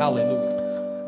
Hallelujah.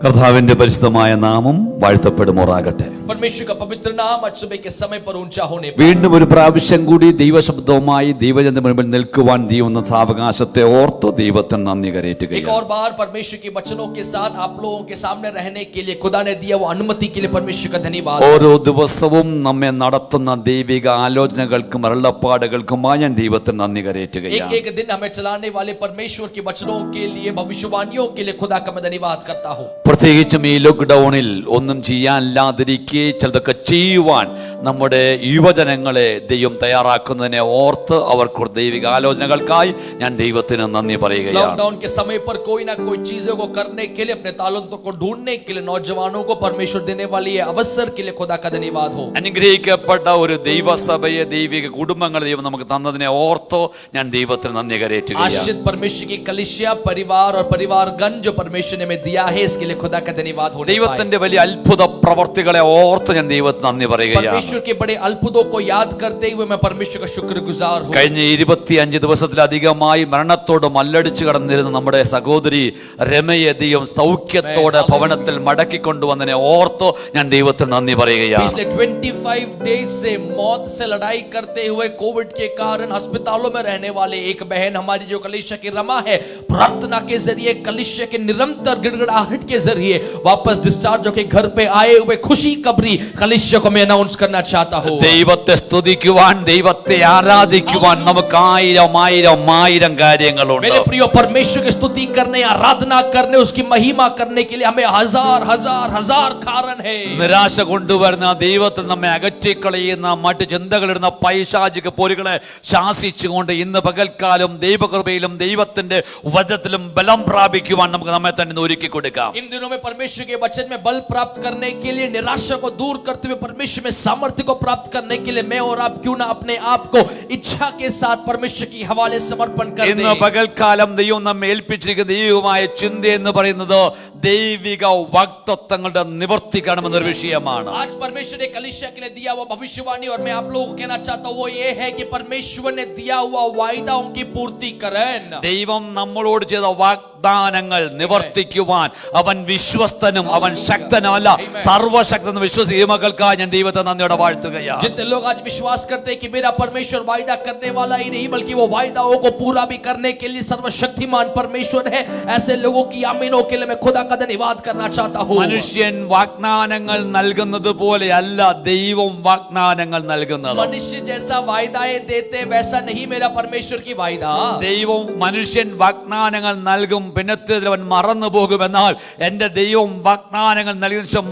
കർത്താവിന്റെ പരിശുദ്ധമായ നാമം വാഴ്ത്തപ്പെടുമാറാകട്ടെ. परमेश्वर का पवित्र नाम आज सुबह के समय पर ऊंचा होने पाए. വീണ്ടും ഒരു പ്രാവശ്യം കൂടി ദൈവശബ്ദവുമായി ദൈവജനത്തിന്റെ മുൻപിൽ നിൽക്കുവാൻ ദൈവം തന്ന സാവകാശത്തെ ഓർത്ത് ദൈവത്തിന് നന്ദി एक കരയറ്റുകയാണ്. और बार परमेश्वर के वचनों के साथ आप लोगों के सामने रहने के लिए खुदा ने दिया वो अनुमति के लिए परमेश्वर का धन्यवाद. ഓരോ ദിവസവും നമ്മെ നടത്തുന്ന ദൈവിക ആലോചനകൾക്കും അരുളപ്പാടുകൾക്കുമായി ഞാൻ ദൈവത്തിന് നന്ദി കരയറ്റുകയാണ്. एक दिन हमें चलाने वाले परमेश्वर के वचनों के लिए भविष्यवाणियों के लिए खुदा का मैं धन्यवाद करता हूँ. പ്രത്യേകിച്ചും ഈ ലോക്ക്ഡൌണിൽ ഒന്നും ചെയ്യാനില്ലാതിരിക്കെ ചിലതൊക്കെ ചെയ്യുവാൻ നമ്മുടെ യുവജനങ്ങളെ ദൈവം തയ്യാറാക്കുന്നതിനെ ഓർത്ത് അവർക്ക് ദൈവിക ആലോചനകൾക്കായി ഞാൻ ദൈവത്തിന് നന്ദി പറയുകയാണ്. लॉकडाउन के समय पर कोई ना कोई चीजों को करने के लिए अपने तालंतों को ढूंढने के लिए नौजवानों को परमेश्वर देने वाली ये अवसर के लिए खुदा का धन्यवाद हो. അനുഗ്രഹിക്കപ്പെട്ട ഒരു ദൈവസഭയെ ദൈവിക കുടുംബങ്ങളെ ദൈവം നമുക്ക് തന്നതിനെ ഓർത്ത് ഞാൻ ദൈവത്തിന് നന്ദി കരയറ്റുകയാണ്. आशीष परमेश्वर की कलीसिया परिवार और परिवारगण जो परमेश्वर ने हमें दिया है इसके लिए खुदा का धन्यवाद हो. ദൈവത്തിന്റെ വലിയ അത്ഭുത പ്രവർത്തികളെ ഓർത്ത് ഞാൻ ദൈവത്തിന് നന്ദി പറയുകയാണ്. परमेश्वर के बड़े अद्भुतों को याद करते हुए मैं परमेश्वर का शुक्रगुजार हूं. കഴിഞ്ഞ 25 ദിവസത്തിലധികമായി മരണത്തോട് മല്ലടിച്ചു കടന്നിരുന്ന നമ്മുടെ സഹോദരി രമയെ ദൈവം സൗഖ്യത്തോടെ ഭവനത്തിൽ മടക്കിക്കൊണ്ടുവന്നതിനെ ഓർത്ത് ഞാൻ ദൈവത്തിന് നന്ദി പറയുകയാണ്. पिछले 25 डेज से मौत से लड़ाई करते हुए कोविड के कारण अस्पतालों में रहने वाले एक बहन हमारी जो कलीसिया की रमा है, प्रार्थना के जरिए कलीसिया के निरंतर गिड़गिड़ाहट के जरिए वापस डिस्चार्ज होकर घर पे आए हुए खुशी खबरी कलीसिया को मैं अनाउंस करना चाहता हूं. ദൈവത്തെ സ്തുതിക്കുവാൻ ദൈവത്തെ ആരാധിക്കുവാൻ നമുക്ക് ആയിരം കാര്യങ്ങളുണ്ട്. मेरे प्रिय परमेश्वर की स्तुति करने आराधना करने उसकी महिमा करने के लिए हमें हजार कारण है. നിരാശ കൊണ്ടുവരുന്ന ദൈവത്തിൽ നമ്മെ അകറ്റിക്കളയുന്ന മറ്റു ചിന്തകളിടുന്ന പൈശാചിക പോരുകളെ ശാസിച്ചുകൊണ്ട് ഇന്ന് പകൽക്കാലം ദൈവകൃപയിലും ദൈവത്തിന്റെ വചനത്തിലും ബലം പ്രാപിക്കുവാൻ നമുക്ക് നമ്മെ തന്നെ ഒരുക്കി കൊടുക്കാം. इन दिनों में परमेश्वर के वचन में बल प्राप्त करने के लिए निराशा को दूर करते हुए परमेश्वर में सामर्थ्य को प्राप्त करने के लिए मैं और आप क्यों ना अपने आप को इच्छा के साथ परमेश्वर की हवाले समर्पण कर दें. ഇന്ന് പകൽക്കാലം ദൈവം നമ്മെ ഏൽപ്പിച്ചിരിക്കുന്ന ദൈവമായ ചിന്ത എന്ന് പറയുന്നത് ദൈവിക വാഗ്ദത്തങ്ങളുടെ നിവർത്തി കാണുമെന്നൊരു വിഷയമാണ്. आज परमेश्वर ने कलीसिया के लिए दिया हुआ भविष्यवाणी और मैं आप लोगों को कहना चाहता हूँ वो ये है कि परमेश्वर ने दिया हुआ वायदाओं की पूर्ति करें. ദൈവം നമ്മളോട് ചെയ്ത വാഗ്ദാനങ്ങൾ നിവർത്തിക്കുവാൻ അവൻ വിശ്വസ്തനും അവൻ ശക്തനല്ല സർവശക്തനും വിശ്വസിക്കുന്ന മക്കൾക്കായി ഞാൻ ദൈവത്തെ നന്ദിയോടെ വാഴ്ത്തുകയാണ്. जितने लोग आज विश्वास करते हैं कि मेरा परमेश्वर वायदा करने वाला ही नहीं बल्कि वो वायदाओं को पूरा भी करने के लिए सर्वशक्तिमान परमेश्वर है, ऐसे लोगों की आमीनों के लिए मैं खुदा का धन्यवाद करना चाहता हूँ. മനുഷ്യൻ വാഗ്ദാനങ്ങൾ നൽകുന്നത് പോലെയല്ല ദൈവം വാഗ്ദാനങ്ങൾ നൽകുന്നത്. मनुष्य जैसा वायदाएं देते वैसा नहीं मेरा परमेश्वर की वायदा. ദൈവം മനുഷ്യൻ വാഗ്ദാനങ്ങൾ നൽകും പിന്നത്തെ അവൻ മറന്നു പോകും. എന്നാൽ എന്റെ ദൈവം വാഗ്ദാനങ്ങൾ നൽകിയ ശേഷം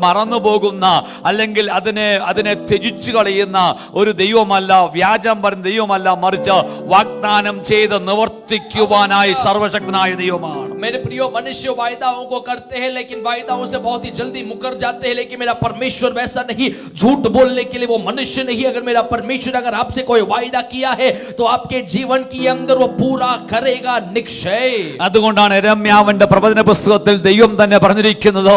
മറന്നു പോകുന്ന അല്ലെങ്കിൽ അതിനെ ത്യജിച്ചു കളയുന്ന ഒരു ദൈവമല്ല, വ്യാജം പറയുന്ന ദൈവമല്ല, മറിച്ച് വാഗ്ദാനം ചെയ്ത് നിവർത്തിക്കുവാനായി സർവശക്തനായ ദൈവമാണ്. मेरे प्रियो मनुष्य वायदाओं को करते हैं लेकिन वायदाओं से बहुत ही जल्दी मुकर जाते हैं, लेकिन मेरा परमेश्वर वैसा नहीं. झूठ बोलने के लिए वो मनुष्य नहीं. अगर मेरा परमेश्वर अगर आपसे कोई वायदा किया है तो आपके जीवन के अंदर वो पूरा करेगा निश्चय. അതുകൊണ്ടാണ് യെരമ്യാവിന്റെ പ്രവചന പുസ്തകത്തിൽ ദൈവം തന്നെ പറഞ്ഞിരിക്കുന്നത്,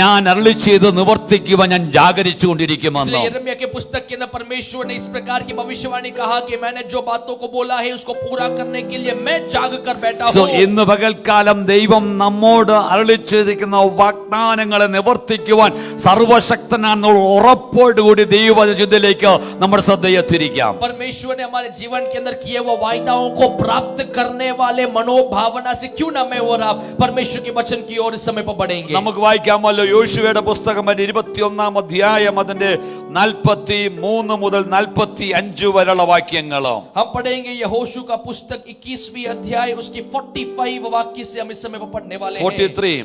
ഞാൻ അരുളി ചെയ്ത് നിവർത്തിക്കുവാൻ ഞാൻ ജാഗരിച്ചു കൊണ്ടിരിക്കുമെന്ന്. यिर्मयाह के पुस्तक के अंदर परमेश्वर ने इस प्रकार की भविष्यवाणी कहा कि मैंने जो बातों को बोला है उसको पूरा करने के लिए मैं जाग कर बैठा हूं. ഇന്ന് പകൽക്കാലം ദൈവം നമ്മോട് അരുളി ചെയ്തിരിക്കുന്ന വാഗ്ദാനങ്ങളെ നിവർത്തിക്കുവാൻ സർവശക്തനാണെന്നുള്ള ഉറപ്പോടുകൂടി ദൈവവചനത്തിലേക്ക് നമ്മുടെ ശ്രദ്ധയെ തിരിക്കാം. परमेश्वर ने हमारे जीवन के अंदर किए हुए वायदाओं को प्राप्त करने वाले मनोभावना से क्यों ना मैं और आप परमेश्वर के वचन की ओर इस समय पर बढ़ेंगे. നമുക്ക് വായിക്കാമല്ലോ യോശുവയുടെ പുസ്തകം 21-ാം അധ്യായം അതിന്റെ 43 മുതൽ 45 വരെയുള്ള വാക്യങ്ങൾ. हम पढ़ेंगे यहोशू का पुस्तक 21वीं अध्याय उसकी 45 वाक्य से हम इस समय पर पढ़ने वाले हैं. 43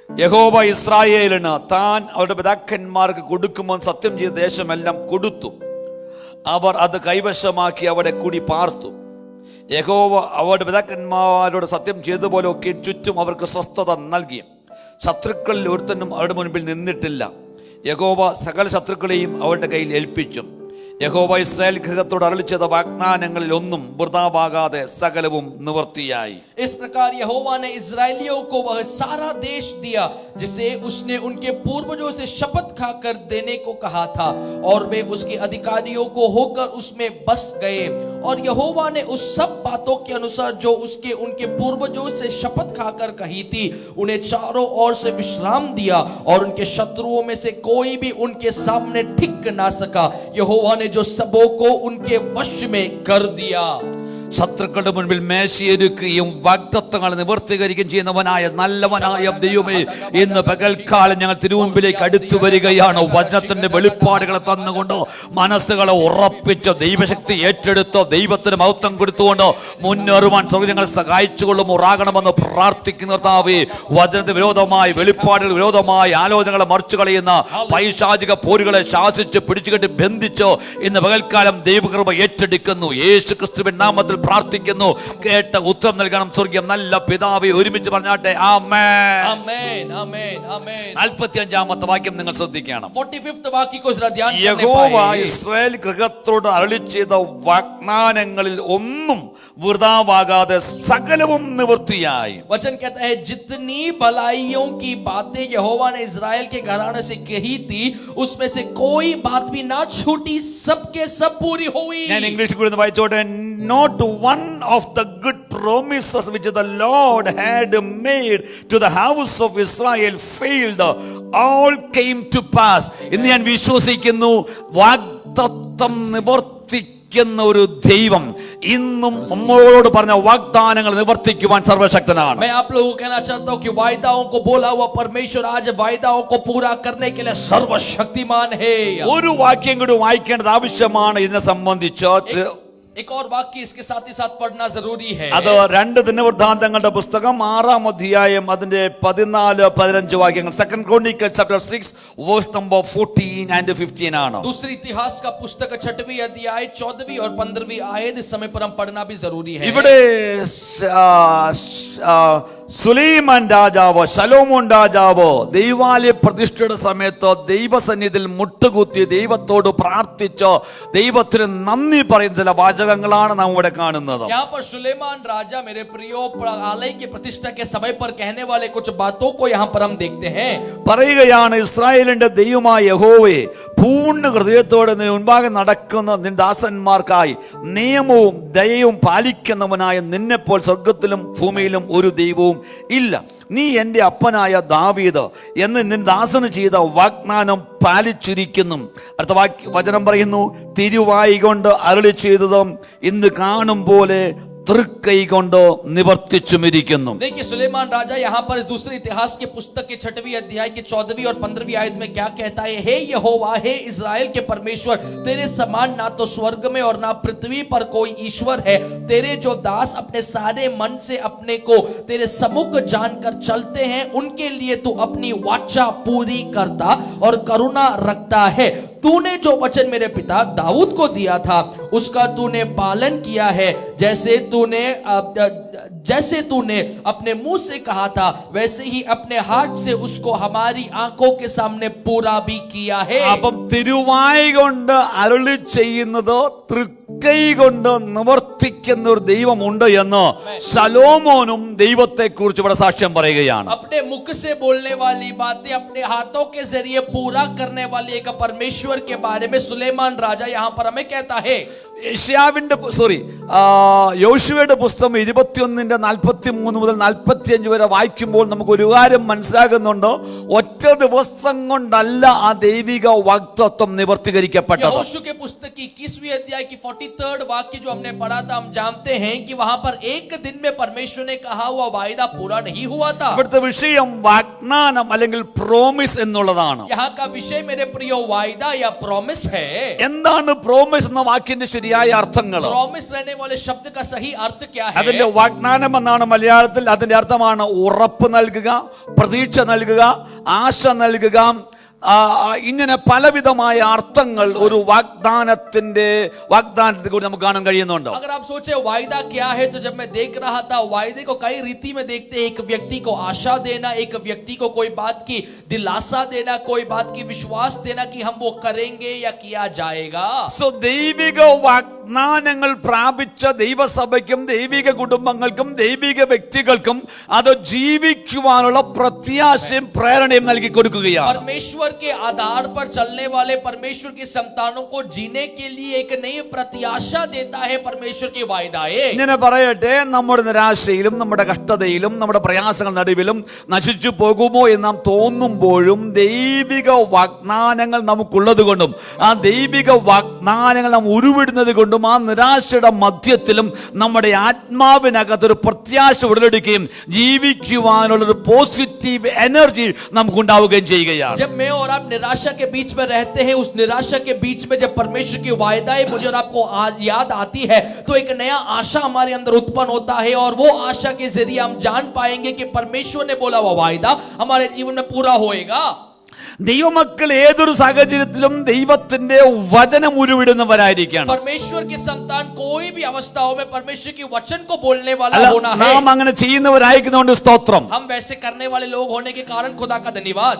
യഹോവ ഇസ്രായേലിന് താൻ അവരുടെ പിതാക്കന്മാർക്ക് കൊടുക്കുമെന്ന് സത്യം ചെയ്ത ദേശമെല്ലാം കൊടുത്തു. അവർ അത് കൈവശമാക്കി അവിടെ കൂടി പാർത്തു. യഹോവ അവരുടെ പിതാക്കന്മാരോട് സത്യം ചെയ്തപോലെ ഒക്കെ ചുറ്റും അവർക്ക് സ്വസ്ഥത നൽകി. ശത്രുക്കളിൽ ഒരുത്തനും അവരുടെ മുൻപിൽ നിന്നിട്ടില്ല. യഹോവ സകല ശത്രുക്കളെയും അവരുടെ കയ്യിൽ ഏൽപ്പിച്ചു. യഹോവ ഇസ്രായേൽ ഗൃഹത്തോട് അരുളി ചെയ്ത വാഗ്ദാനങ്ങളിൽ ഒന്നും വൃഥാവാകാതെ സകലവും നിവൃത്തിയായി. इस प्रकार यहोवा ने इस्राएलियों को वह सारा देश दिया जिसे उसने उनके पूर्वजों से शपथ खाकर देने को कहा था, और वे उसके अधिकारियों को होकर उसमें बस गए। और यहोवा ने उस सब बातों के अनुसार जो उसके उनके पूर्वजों से शपथ खाकर कही थी, उन्हें चारों ओर से विश्राम दिया, और उनके शत्रुओं में से कोई भी उनके सामने टिक ना सका। यहोवा ने जो सबों को उनके वश में कर दिया। ശത്രുക്കളുടെ മുൻപിൽ മേശയൊരുക്കുകയും വാഗ്ദത്തങ്ങൾ നിവർത്തീകരിക്കുകയും ചെയ്യുന്നവനായ നല്ലവനായ ദൈവമേ, ഇന്ന് പകൽക്കാലം ഞങ്ങൾ തിരുമുമ്പിലേക്ക് അടുത്തു വരികയാണ്. വചനത്തിന്റെ വെളിപ്പാടുകളെ തന്നുകൊണ്ട് മനസ്സുകളെ ഉറപ്പിച്ച് ദൈവശക്തി ഏറ്റെടുത്ത് ദൈവത്തിന് മഹത്വം കൊടുത്തുകൊണ്ട് മുന്നേറുവാൻ സ്വർഗ്ഗങ്ങൾ സഹായിച്ചുകൊള്ളുമാറാകണമെന്ന് പ്രാർത്ഥിക്കുന്ന കർത്താവേ, വചനത്തിന് വിരോധമായി വെളിപ്പാടുകൾ വിരോധമായി ആലോചനകളെ മറിച്ചു കളയുന്ന പൈശാചിക പോരുകളെ ശാസിച്ച് പിടിച്ചുകെട്ടി ബന്ധിച്ച് ഇന്ന് പകൽക്കാലം ദൈവകൃപ ഏറ്റെടുക്കുന്നു. യേശു ക്രിസ്തുവിൻ നാമത്തിൽ പ്രാർത്ഥിക്കുന്നു. കേട്ട ഉത്തരം നൽകണം സ്വർഗ്ഗം. നല്ല പിതാവേ, ഒരുമിച്ച് പറഞ്ഞാട്ടെ ആമേൻ. आमीन आमीन आमीन। 45ാമത്തെ വാക്യം നിങ്ങൾ ശ്രദ്ധിക്കണം. 45th वाक्य को जरा ध्यान से യഹോവ ഇസ്രായേൽ ഗൃഹത്തോട് അരുളി ചെയ്ത വാഗ്ദാനങ്ങളിൽ ഒന്നും വൃഥാവാകാതെ സകലവും നിവൃത്തിയായി. वचन कहता है, जितनी भलाइयों की बातें यहोवा ने इस्राएल के घराने से कही थी, उसमें से कोई बात भी ना छूटी, सबके सब पूरी हुई। ഞാൻ ഇംഗ്ലീഷിൽ കൂടി വായിച്ചോട്ടെ. Not one of the good promises which the Lord had made to the house of Israel failed. All came to pass. ഇന്ന് ഞാൻ വിശ്വസിക്കുന്നു, വാഗ്ദത്തം നിവർത്തിക്കുന്ന ഒരു ദൈവം ഇന്നും നമ്മളോട് പറഞ്ഞ വാഗ്ദാനങ്ങൾ നിവർത്തിക്കുവാൻ സർവശക്തനാണ്. मैं आप लोगों को कहना चाहता हूं कि वायदाओं को बोला हुआ परमेश्वर आज वायदाओं को पूरा करने के लिए सर्वशक्तिमान है। ഒരു വാക്യം കൂടി വായിക്കേണ്ടത് ആവശ്യമാണ്. ഇതിനെ സംബന്ധിച്ച് एक और वाक्य इसके साथ ही साथ पढ़ना जरूरी है। അത് 2 ദിനവൃത്താന്തങ്ങളുടെ പുസ്തകം 6-ാം അധ്യായം അതിന്റെ 14-15 വാക്യങ്ങൾ. 2 Chronicles chapter 6 verse number 14 and 15 ആണ്. दूसरी इतिहास का पुस्तक 6वीं अध्याय 14वीं और 15वीं आयत इस समय पर हम पढ़ना भी जरूरी है। ഇവിടെ സുലൈമാൻ രാജാവ്, ശലോമോൻ രാജാവ് ദൈവാലയ പ്രതിഷ്ഠയുടെ സമയത്ത് ദൈവസന്നിധിയിൽ മുട്ടുകുത്തി ദൈവത്തോട് പ്രാർത്ഥിച്ച് ദൈവത്തിന് നന്ദി പറയുന്ന ചില വാചകങ്ങളാണ് നാം ഇവിടെ കാണുന്നത്. यहाँ पर सुलेमान राजा मेरे प्रियो आलय की प्रतिष्ठा के समय पर कहने वाले कुछ बातों को यहाँ पर हम देखते हैं। പറയുകയാണ്, ഇസ്രായേലിന്റെ ദൈവമായ യഹോവേ, പൂർണ്ണ ഹൃദയത്തോടെ നിന്റെ മുൻപാകെ നടക്കുന്ന നിന്റെ ദാസന്മാർക്കായി നിയമവും ദയയും പാലിക്കുന്നവനായ നിന്നെപ്പോൾ സ്വർഗത്തിലും ഭൂമിയിലും ഒരു ദൈവവും ഇല്ല. നീ എന്റെ അപ്പനായ ദാവീദ് എന്ന് നിന്റെ ദാസന് ചെയ്ത വാഗ്ദാനം പാലിച്ചിരിക്കുന്നു. അടുത്ത വചനം പറയുന്നു, തിരുവായി കൊണ്ട് അരുളി ചെയ്തതും ഇന്ന് കാണും പോലെ തൃക്കൈ കൊണ്ട് നിവർത്തിച്ചുമിരിക്കുന്നു. देखिए सुलेमान राजा यहाँ पर इस दूसरे इतिहास के पुस्तक के 6वीं अध्याय के 14वीं और 15वीं आयत में क्या कहता है, हे यहोवा, हे इस्राएल के परमेश्वर, तेरे समान ना तो स्वर्ग में और ना पृथ्वी पर कोई ईश्वर है। तेरे जो दास अपने सारे मन से अपने को तेरे सम्मुख जानकर चलते हैं, उनके लिए तू अपनी वाचा पूरी करता और करुणा रखता है। तूने जो वचन मेरे पिता दाऊद को दिया था, उसका तूने पालन किया है, जैसे तूने अपने मुंह से कहा था, वैसे ही अपने हाथ से उसको हमारी आंखों के सामने पूरा भी किया है। അപ്പം തിരുവായി കൊണ്ട് അരുളി ചെയ്യുന്നത് തൃക്കൈ കൊണ്ട് നിവർത്തിക്കുന്ന ഒരു ദൈവമുണ്ട് എന്ന് ശലോമോനും ദൈവത്തെ കുറിച്ച് ഇവിടെ സാക്ഷ്യം പറയുകയാണ്. अपने मुख से बोलने वाली बातें अपने हाथों के जरिए पूरा करने वाले एक परमेश्वर के बारे में सुलेमान राजा यहाँ पर हमें कहता है। യോശുവയുടെ പുസ്തകം 21:43 മുതൽ 45 വരെ വായിക്കുമ്പോൾ നമുക്ക് ഒരു കാര്യം മനസ്സിലാകുന്നുണ്ട്. ഒറ്റ ദിവസം കൊണ്ടല്ല ആ ദൈവിക വാഗ്ദത്തം നിവർത്തീകരിക്കപ്പെട്ടത്. यहोशू के पुस्तक की 21वीं अध्याय की 43rd वाक्य जो हमने पढ़ा था, हम जानते हैं कि वहां पर एक दिन में परमेश्वर ने कहा हुआ वायदा पूरा नहीं हुआ था। ഇവിടുത്തെ വിഷയം വാഗ്ദാനം അല്ലെങ്കിൽ പ്രോമിസ് എന്നുള്ളതാണ്. यहाँ का विषय मेरे प्रियो वायदा या प्रॉमिस है। എന്താണ് പ്രോമിസ് എന്ന വാക്കിന്റെ ശരിയായ അർത്ഥങ്ങൾ? प्रॉमिस रहने वाले शब्द का सही अर्थ क्या है? അതിന്റെ വാഗ്ദാനം എന്നാണ് മലയാളത്തിൽ. അതിന്റെ അർത്ഥമാണ് ഉറപ്പ് നൽകുക, പ്രതീക്ഷ നൽകുക, ആശ നൽകുക, ഇങ്ങനെ പലവിധമായ അർത്ഥങ്ങൾ ഒരു വാഗ്ദാനത്തെ കൂടി നമുക്ക് കാണാൻ കഴിയുന്നുണ്ട്. अगर आप सोचे वायदा क्या है, तो जब मैं देख रहा था वायदे को कई रीति में देखते हैं. एक व्यक्ति को आशा देना, एक व्यक्ति को कोई बात की दिलासा देना, कोई बात की विश्वास देना कि हम वो करेंगे या किया जाएगा. സോ ദൈവിക വാഗ്ദാനങ്ങൾ പ്രാപിച്ച ദൈവസഭയ്ക്കും ദൈവിക കുടുംബങ്ങൾക്കും ദൈവിക വ്യക്തികൾക്കും അത് ജീവിക്കുവാനുള്ള പ്രത്യാശയും പ്രേരണയും നൽകി കൊടുക്കുകയാണ്. परमेश्वर के आधार पर चलने वाले परमेश्वर के संतानों को जीने के लिए एक नई प्रत्याशा देता है परमेश्वर की वायदाएं. ഇങ്ങനെ പറയട്ടെ, നമ്മുടെ നിരാശയിലും നമ്മുടെ കഷ്ടതയിലും നമ്മുടെ പ്രയാസങ്ങൾ നടുവിലും നശിച്ചു പോകുമോ എന്ന് നാം തോന്നുമ്പോഴും ദൈവിക വാഗ്ദാനങ്ങൾ നമുക്കുള്ളത് കൊണ്ടും ആ ദൈവിക വാഗ്ദാനങ്ങൾ നാം ഉരുവിടുന്നത് കൊണ്ടും ആ നിരാശയുടെ മധ്യത്തിലും നമ്മുടെ ആത്മാവിനകത്തൊരു പ്രത്യാശ ഉടലെടുക്കുകയും ജീവിക്കുവാനുള്ള ഒരു പോസിറ്റീവ് എനർജി നമുക്കുണ്ടാവുകയും ചെയ്യുകയാണ്. जब मैं और आप निराशा के बीच में रहते हैं, उस निराशा के बीच में जब परमेश्वर की वायदाएं मुझे और आपको याद आती है, तो एक नया आशा हमारे अंदर उत्पन्न होता है और वो आशा के जरिए हम जान पाएंगे कि परमेश्वर ने बोला वो वायदा हमारे जीवन में पूरा होएगा. ദൈവമക്കൾ ഏതൊരു സാഹചര്യത്തിലും ദൈവത്തിന്റെ വചനം ഉരുവിടുന്നവരായിരിക്കണം. परमेश्वर के संतान कोई भी अवस्थाओं में परमेश्वर के वचन को बोलने वाला होना है. നാം അങ്ങനെ ചെയ്യുന്നവരായിരിക്കുന്നതുകൊണ്ട് സ്തോത്രം. हम वैसे करने वाले लोग होने के कारण खुदा का धन्यवाद.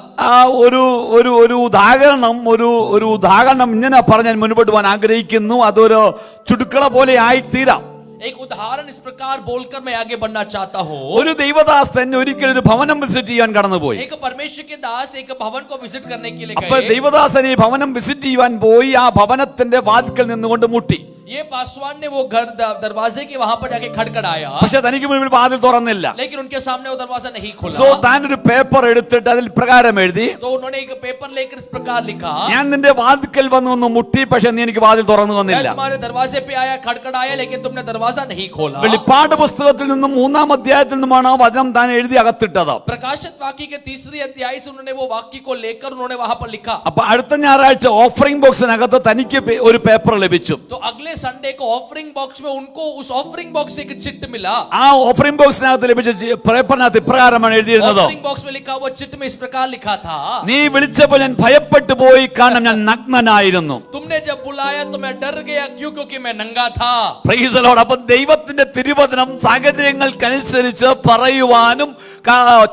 ഒരു ഉദാഹരണം ഇങ്ങനെ പറഞ്ഞാൽ മുൻപോട്ട് പോകാൻ ആഗ്രഹിക്കുന്നു. അതൊരു ചുടുക്കള പോലെ ആയിത്തീരാം. एक उदाहरण इस प्रकार बोलकर मैं आगे बढ़ना चाहता हूँ. ഒരു ദൈവദാസൻ ഒരിക്കൽ ഒരു ഭവനം വിസിറ്റ് ചെയ്യാൻ കടന്നുപോയി. एक परमेश्वर के दास एक भवन को विजिट करने के लिए അപ്പോൾ गए. ദൈവദാസൻ ഈ ഭവനം വിസിറ്റ് ചെയ്യാൻ പോയി ആ ഭവനത്തിന്റെ വാതിൽക്കൽ നിന്നുകൊണ്ട് മുട്ടി. ये पासवान ने वो घर दरवाजे के वहां पर जाके खड़खड़ाया, പക്ഷെ തനിക്ക് മുന്നിൽ വാതിൽ തുറന്നില്ല. लेकिन उनके सामने वो दरवाजा नहीं खोला. സോ താൻ ഒരു പേപ്പർ എടുത്തിട്ട് അതിൽ പ്രകാരം എഴുതി, तो उन्होंने एक पेपर लेकर इस प्रकार लिखा, ഞാൻ നിന്റെ വാതിൽക്കൽ വന്നു ഒന്ന് മുട്ടി, പക്ഷെ നീ എനിക്ക് വാതിൽ തുറന്നു मैं തന്നില്ല. तुम्हारे दरवाजे पे आया, खड़खड़ाया, लेकिन तुमने दरवाजा नहीं खोला. വെളിപ്പാട് പുസ്തകത്തിൽ നിന്നും 3-ാം അധ്യായത്തിൽ നിന്നുമാണ് ആ വചനം താൻ എഴുതി അകത്തിട്ടത്. प्रकाशित वाक्य के 3रे अध्याय से उन्होंने वो वाक्य को लेकर उन्होंने वहां पर लिखा. അപ്പൊ അടുത്ത ഞായറാഴ്ച ഓഫറിംഗ് ബോക്സിനകത്ത് തനിക്ക് ഒരു പേപ്പർ ലഭിച്ചു. तो अगले संडे को ऑफरिंग बॉक्स में उनको उस ऑफरिंग बॉक्स से एक चिट मिला. ആ ഓഫറിംഗ് ബോക്സിനകത്ത് ലഭിച്ച പേപ്പറിനകത്ത് ഇപ്രകാരമാണ് എഴുതിയിരുന്നത്, ऑफरिंग बॉक्स में लिखा हुआ चिट में इस प्रकार लिखा था, നീ വിളിച്ചപ്പോൾ ഞാൻ ഭയപ്പെട്ടു പോയി, കാരണം ഞാൻ നഗ്നനായിരുന്നു. तुमने जब बुलाया तो मैं डर गया, क्योंकि मैं नंगा था. Praise the Lord. അപ്പൊ ദൈവത്തിന്റെ തിരുവചനം സാഹചര്യങ്ങൾക്കനുസരിച്ച് പറയുവാനും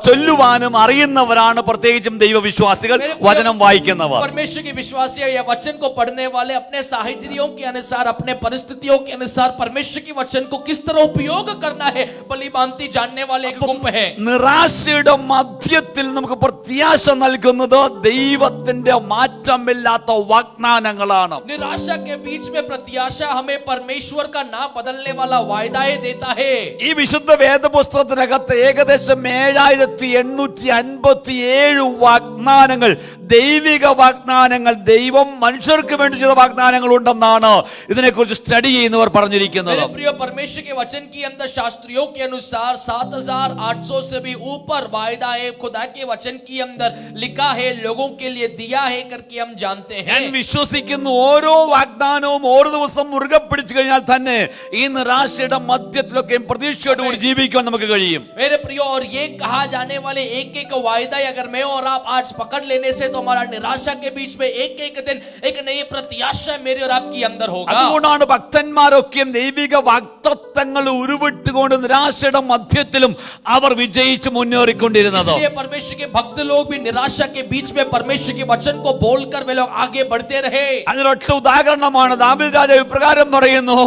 ചൊല്ലുവാനും അറിയുന്നവരാണ് പ്രത്യേകിച്ചും ദൈവവിശ്വാസികൾ, വചനം വായിക്കുന്നവർ. परमेश्वर के विश्वासी या वचन को पढ़ने वाले अपने साहचर्यों के अनुसार, अपने परिस्थितियों के अनुसार परमेश्वर के वचन को किस तरह उपयोग करना है भली भांति जानने वाले एक गुंप है. നിരാശയുടെ മധ്യത്തിൽ നമുക്ക് പ്രത്യാശ നൽകുന്നത് ദൈവത്തിന്റെ മാറ്റമില്ലാത്ത വാഗ്ദാനങ്ങളാണ്. निराशा के बीच में प्रत्याशा हमें परमेश्वर का ना बदलने वाला वायदाएं देता है. ഈ വിശുദ്ധ വേദപുസ്തകത്തിനകത്ത് ഏകദേശം 7857 വാഗ്ദാനങ്ങൾ, ദൈവിക വാഗ്ദാനങ്ങൾ, ദൈവം മനുഷ്യർക്ക് വേണ്ടി ചെയ്ത വാഗ്ദാനങ്ങൾ ഉണ്ടെന്നാണ് ഇതിനെക്കുറിച്ച് സ്റ്റഡി ചെയ്യുന്നവർ പറഞ്ഞിരിക്കുന്നത്. प्रिय परमेश्वर के वचन के अंदर शास्त्रियों के अनुसार 7800 से भी ऊपर वायदाएं खुदा के वचन के अंदर लिखा है, लोगों के लिए दिया है करके हम जानते हैं. ഞാൻ വിശ്വസിക്കുന്നു ഓരോ വാഗ്ദാനവും ഓരോ ദിവസം മുറുകെ പിടിച്ചു കഴിഞ്ഞാൽ തന്നെ ഈ നിരാശയുടെ മധ്യത്തിലൊക്കെ പ്രതീക്ഷയോടുകൂടി ജീവിക്കാൻ നമുക്ക് കഴിയും. मेरे प्रियो, और ये कहा जाने वाले एक एक वायदा अगर मैं और आप आज पकड़ लेने से, तो हमारा निराशा के बीच में एक एक दिन एक नई प्रत्याशा मेरे और आपके अंदर होगा. അതുകൊണ്ടാണ് ഭക്തന്മാരൊക്കെയും ദൈവിക വാഗ്ദത്തങ്ങൾ ഉരുവിട്ടുകൊണ്ട് നിരാശയുടെ മധ്യത്തിലും അവർ വിജയിച്ച് മുന്നേറിക്കൊണ്ടിരുന്നത്. इसलिए परमेश्वर के भक्त लोग भी निराशा के बीच में परमेश्वर के वचन को बोलकर वे लोग आगे बढ़ते रहे. അതിനൊറ്റ ഉദാഹരണമാണ് ദാവീദ് രാജാവ് ഇപ്രകാരം പറയുന്നു,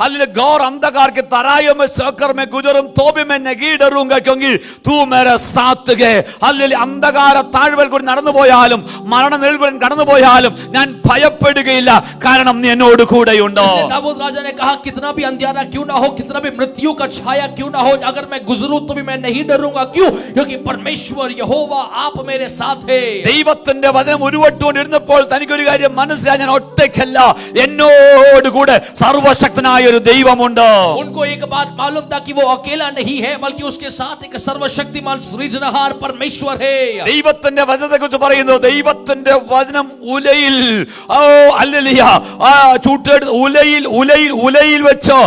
ഹല്ലേലൂയ, ഗൗർ अंधकार के तराइयों में सोकर मैं गुजरूं तो भी मैं नहीं डरूंगा क्योंकि तू मेरे साथ है. ഹല്ലേലൂയ, അന്ധകാര താഴ്വരയിൽ കൂടി നടന്നുപോയാലും മരണനിഴലിൽ കടന്നുപോയാലും ഞാൻ ഭയപ്പെടുകയില്ല, കാരണം നീ എന്നോട് കൂടെയുണ്ട്. दाऊद राजा ने कहा, कितना भी अंधियारा क्यों ना हो, कितना भी मृत्यु का छाया क्यों ना हो, अगर मैं गुजरूं तो भी मैं नहीं डरूंगा. क्यों? क्योंकि परमेश्वर यहोवा आप मेरे साथ है. ദൈവത്തിന്റെ വചനം ഉരുവിട്ടുകൊണ്ടിരുന്നപ്പോൾ തനിക്കൊരു കാര്യം മനസ്സിലായി, ഞാൻ ഒറ്റയ്ക്കല്ല, എന്നോട് കൂടെ സർവശക്തനായ ഒരു ദൈവമുണ്ട്. उनको एक बात मालूम था कि वो अकेला नहीं है, बल्कि उसके साथ एक सर्वशक्तिमान सृजनहार परमेश्वर है. ദൈവത്തിന്റെ വചനത്തെ കുറിച്ച് പറയുന്നു, ദൈവത്തിന്റെ വചനം ഉലയിൽ ഉലയിൽ വെച്ച്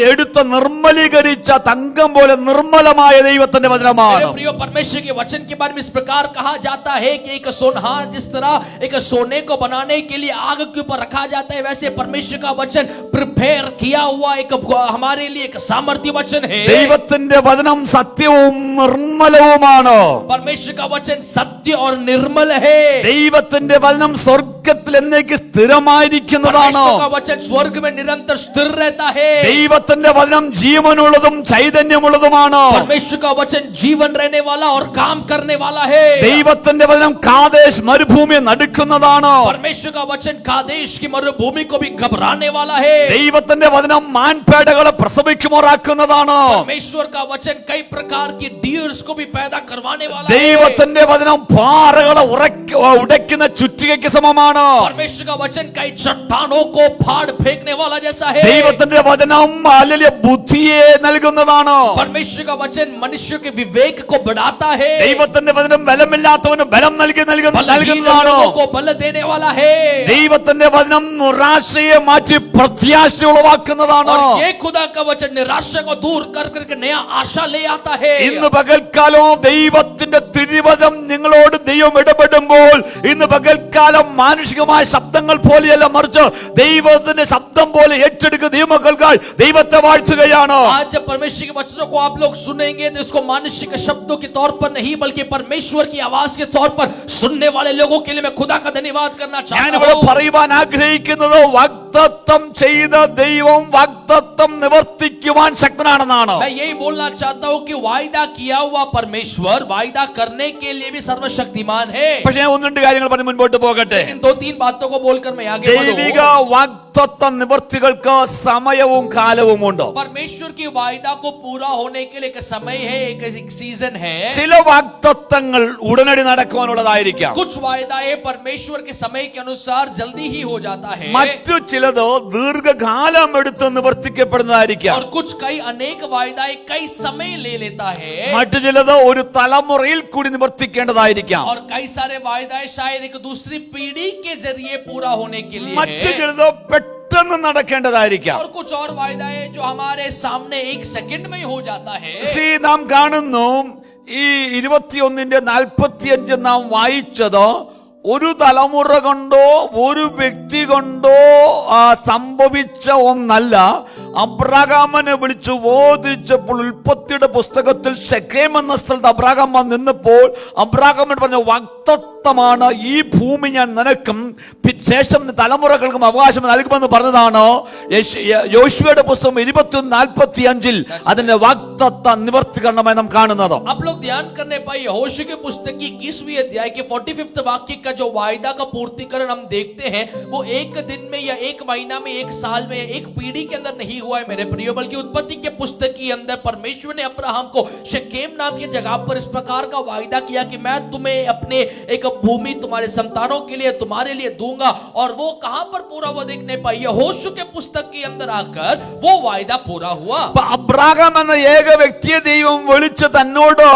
എടുത്ത് നിർമ്മലീകരിച്ച തങ്കം പോലെ നിർമ്മലമായ ദൈവത്തിന്റെ വചനമാണ്. प्रिय, परमेश्वर के वचन के बारे में इस प्रकार कहा जाता है कि एक सोनहार जिस तरह एक सोने को बनाने के लिए आग के ऊपर रखा जाता है, वैसे परमेश्वर का वचन प्रिपेयर किया हुआ एक हमारे लिए एक सामर्थ्य वचन है। ദൈവത്തിന്റെ വചനം സത്യവും നിർമ്മലവുമാണ്. परमेश्वर का वचन सत्य और निर्मल है। ദൈവത്തിന്റെ വചനം സ്വർഗ്ഗത്തിൽ എന്നേക്ക് സ്ഥിരമായിരിക്കുന്നതാണ്. परमेश्वर का वचन स्वर्ग में निरंतर स्थिर रहता है। ദൈവത്തിന്റെ വചനം ജീവനുള്ളതും ചൈതന്യമുള്ളതുമാണ്. परमेश्वर का वचन जीवन रहने वाला और काम करने वाला है। ദൈവത്തിന്റെ വചനം കാദേശ് മരുഭൂമിയെ നടുക്കുന്നതാണ്. परमेश्वर का वचन कादेश की मरुभूमि को भी घबराने वाला है। ദൈവത്തിന്റെ വചനം മാൻപേടകളെ പ്രസവിക്കുമാറാക്കുന്നതാണ്. परमेश्वर का वचन कई प्रकार की डियर्स को भी पैदा करवाने वाला है। ദൈവത്തിന്റെ വചനം പാറകളെ ഉടയ്ക്കുന്ന ചുറ്റികയ്ക്ക് സമമാണ്. परमेश्वर का वचन कई चट्टानों को फाड़ फेंकने वाला जैसा है। ദൈവത്തിന്റെ വചനം വലിയ ബുദ്ധിയെ നൽകുന്നതാണ്. परमेश्वर का वचन मनुष्य के विवेक को बढ़ाता है। ദൈവത്തിന്റെ വചനം ബലമില്ലാത്തവന് ബലം നൽകുന്നതാണ്. लोगों को बल देने वाला है। ദൈവത്തിന്റെ വചനം നിരാശയെ മാറ്റി പ്രത്യാശ ഉളവാക്കുന്നതാണ്. और ये खुदा का वचन निराशा को दूर कर करके नया आशा ले आता है। ഇന്ന് പകൽക്കാലം ദൈവത്തിന്റെ തിരുവചനം നിങ്ങളോട് ദൈവം ഇടപെടുമ്പോൾ ഇന്ന് പകൽക്കാലം മാനുഷികമായ ശബ്ദങ്ങൾ പോലെയല്ല, മറിച്ച് ദൈവത്തിന്റെ ശബ്ദം പോലെ ഏറ്റെടുക്കുന്ന ദൈവമക്കൾക്കായി ദൈവത്തെ വാഴ്ത്തുകയാണ്. आज जब परमेश्वर के वचनों को आप लोग सुनेंगे तो इसको मनुष्य के शब्दों के तौर पर नहीं बल्कि परमेश्वर की आवाज के तौर पर सुनने वाले लोगों के लिए मैं खुदा का धन्यवाद करना चाहता ഞാനിവിടെ हूं। പറയുവാൻ ആഗ്രഹിക്കുന്നത് വാഗ്ദത്തം ചെയ്ത ദൈവം വാഗ്ദത്തം നിവർത്തിക്കുവാൻ ശക്തനാണെന്നാണ്. मैं यही बोलना चाहता हूं कि वायदा किया हुआ परमेश्वर वायदा करने के लिए भी सर्वशक्तिमान है। പക്ഷേ ഞാൻ ഒന്ന് രണ്ട് കാര്യങ്ങൾ പറഞ്ഞ് മുൻപോട്ട് പോകട്ടെ. लेकिन दो तीन बातों को बोलकर मैं आगे ദൈവിക बढ़ूं। വാഗ്ദത്ത നിവർത്തികൾക്ക് സമയവും കാലവും ഉണ്ട്. परमेश्वर की वायदा को पूरा होने के लिए एक समय है, एक सीजन है। ചില വാഗ്ദത്തങ്ങൾ ഉടനടി നടക്കുവാനുള്ളതായിരിക്കാം. कुछ वायदाएं परमेश्वर के समय के अनुसार जल्दी ही हो जाता है മറ്റു ചിലത് ദീർഘകാലം എടുത്ത് നിവർത്തിക്കപ്പെടുന്നതായിരിക്കാം. और कुछ कई अनेक वायदाएं कई समय ले लेता है മറ്റു ചിലത് ഒരു തലമുറയിൽ കൂടി നിവർത്തിക്കേണ്ടതായിരിക്കാം. और कई सारे वायदाएं शायद एक दूसरी पीढ़ी के जरिए पूरा होने के लिए മറ്റു है ചിലത് പെട്ടെന്ന് നടക്കേണ്ടതായിരിക്കാം. और कुछ और वायदाएं जो हमारे सामने एक सेकंड में ही हो जाता है। നാം കാണുന്നു ഈ 21:45 നാം വായിച്ചത് ഒരു തലമുറ കൊണ്ടോ ഒരു വ്യക്തി കൊണ്ടോ സംഭവിച്ച ഒന്നല്ല. അബ്രാഹാമിനെ വിളിച്ചു ബോധിച്ചപ്പോൾ ഉൽപ്പത്തിയുടെ പുസ്തകത്തിൽ ശെഖേം എന്ന സ്ഥലത്ത് അബ്രാഹാം നിന്നപ്പോൾ അബ്രാഹാമിനോട് പറഞ്ഞ വാഗ്ദത്തമാണ്, ഈ ഭൂമി ഞാൻ നിനക്കും ശേഷം തലമുറകൾക്കും അവകാശം നൽകുമെന്ന് പറഞ്ഞതാണ്. യോശുവയുടെ പുസ്തകം 21:45 അതിന്റെ വാഗ്ദത്ത നിവർത്തീകരണമായി നാം കാണുന്നത്. आप लोग ध्यान करने पाए यहोशू के पुस्तक की 21वीं अध्याय के 45वें वाक्य का जो वायदा का पूर्तिकरण हम देखते हैं वो एक दिन में या एक महीना में, एक साल में, एक पीढ़ी के अंदर नहीं हुआ है मेरे प्रियो, बल्कि उत्पत्ति के पुस्तक के अंदर परमेश्वर ने अब्राहम को शेकेम नाम की जगह पर इस प्रकार का वायदा किया कि मैं तुम्हें अपने एक भूमि तुम्हारे संतानों के लिए तुम्हारे लिए दूंगा। और वो कहां पर पूरा हुआ देखने पाई? यहोशू के पुस्तक के अंदर आकर वो वायदा पूरा हुआ। അബ്രാഹാം എന്ന ഏക വ്യക്തിയെ ദൈവം വിളിച്ച് തന്നോട്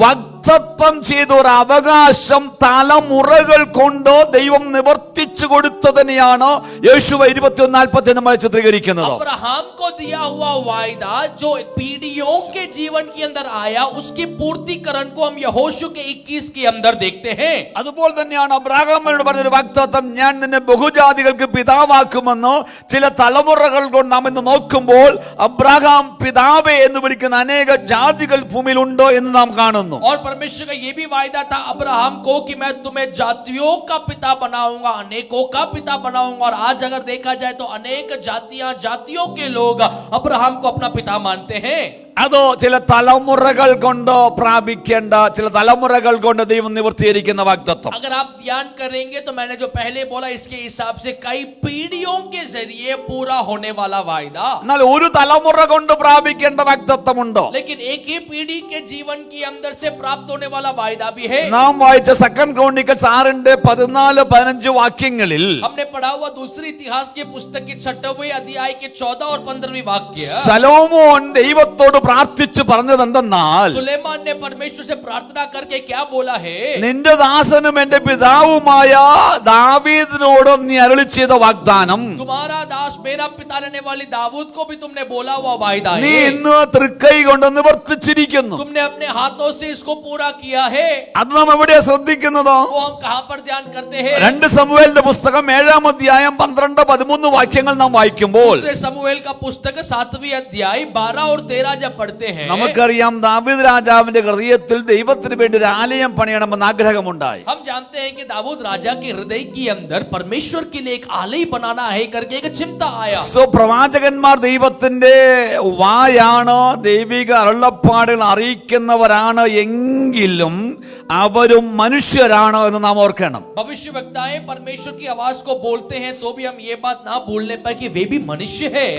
വാഗ്ദത്തം ചെയ്ത ഒരു അവകാശം തലമുറകൾ കൊണ്ട് ദൈവം നിവർത്തിച്ചു കൊടുത്തതിനെയാണ് യോശുവ 21:40 നമ്മൾ ചിത്രീകരിക്കുന്നത്. अब्राहम को दिया हुआ वायदा जो पीढ़ियों के जीवन के अंदर आया उसकी पूर्तिकरण को हम यहोशू के 21 के अंदर देखते हैं। അതുപോലെ തന്നെയാണ് അബ്രാഹാമിനോട് പറഞ്ഞൊരു വാഗ്ദത്തം, ഞാൻ നിന്നെ ബഹുജാതികൾക്ക് പിതാവാക്കുമെന്ന്. ചില തലമുറകൾ കൊണ്ട് നാം ഇന്ന് നോക്കുമ്പോൾ അബ്രാഹാം പിതാവേ എന്ന് വിളിക്കുന്ന അനേക ജാതികൾ ഭൂമിയിലുണ്ടോ എന്ന് നാം കാണുന്നു. और परमेश्वर का ये भी वायदा था अब्राहम को कि मैं तुम्हें जातियों का पिता बनाऊंगा, अनेकों का पिता बनाऊंगा। और आज अगर देखा जाए तो अनेक जातियों के लोग अब्राहम को अपना पिता मानते हैं। അതോ ചില തലമുറകൾ കൊണ്ട് പ്രാപിക്കേണ്ട, ചില തലമുറകൾ കൊണ്ട് ദൈവം നിവർത്തീകരിക്കുന്ന വാഗ്ദത്തം. अगर आप ध्यान करेंगे तो मैंने जो पहले बोला इसके हिसाब से कई पीढ़ियों के जरिए पूरा होने वाला वायदा, എന്നാൽ ഒരു തലമുറ കൊണ്ട് പ്രാപിക്കേണ്ട വാഗ്ദത്തമുണ്ടോ? लेकिन एक ही पीढ़ी के जीवन के अंदर से प्राप्त होने वाला वायदा भी है। നാം വായിച്ച 2 ക്രോണിക്കൽസ് 6:14-15 വാക്യങ്ങളിൽ हमने पढ़ा हुआ दूसरी इतिहास के पुस्तक के 6वें अध्याय के 14 और 15वीं वाक्य, ശലോമോൻ ദൈവത്തോട് പ്രാർത്ഥിച്ചു പറഞ്ഞത് എന്തെന്നാൽ, सुलेमान ने परमेश्वर से प्रार्थना करके क्या बोला है? നിന്റെ ദാസനും എന്റെ പിതാവുമായ ദാവീദിനോടും നീ അരുളി ചെയ്ത വാഗ്ദാനം तुम्हारा दास मेरा पिता रहने वाली दाऊद को भी तुमने बोला हुआ वायदा നീ है, ഇന്ന് തൃക്കൈ കൊണ്ട് നിവർത്തിച്ചിരിക്കുന്നു. तुमने अपने हाथों से इसको पूरा किया है। അത് നാം എവിടെയാ ശ്രദ്ധിക്കുന്നതോ? वो हम कहां पर ध्यान करते हैं? 2 സമൂവേലിന്റെ പുസ്തകം 7-ാം അധ്യായം 12-13 വാക്യങ്ങൾ നാം വായിക്കുമ്പോൾ दूसरे समूएल का पुस्तक 7वीं अध्याय 12 और 13 जब पढ़ते हैं, നമുക്കറിയാം ദാവീദ് രാജാവിന്റെ ഹൃദയത്തിൽ ദൈവത്തിന് വേണ്ടി ഒരു ആലയം പണിയണമെന്ന് ആഗ്രഹമുണ്ടായി. हम जानते हैं कि दाऊद राजा के हृदय के अंदर परमेश्वर के लिए एक आलय बनाना है करके एक चिंता आया। പ്രവാചകന്മാർ ദൈവത്തിന്റെ വായാണ്, ദൈവിക അരുളപ്പാടുകൾ അറിയിക്കുന്നവരാണ് എങ്കിലും അവരും മനുഷ്യരാണ് എന്ന് നാം ഓർക്കണം. भविष्यवक्ताएं परमेश्वर की आवाज को बोलते हैं तो भी हम ये बात ना भूलने पाए कि वे भी मनुष्य है।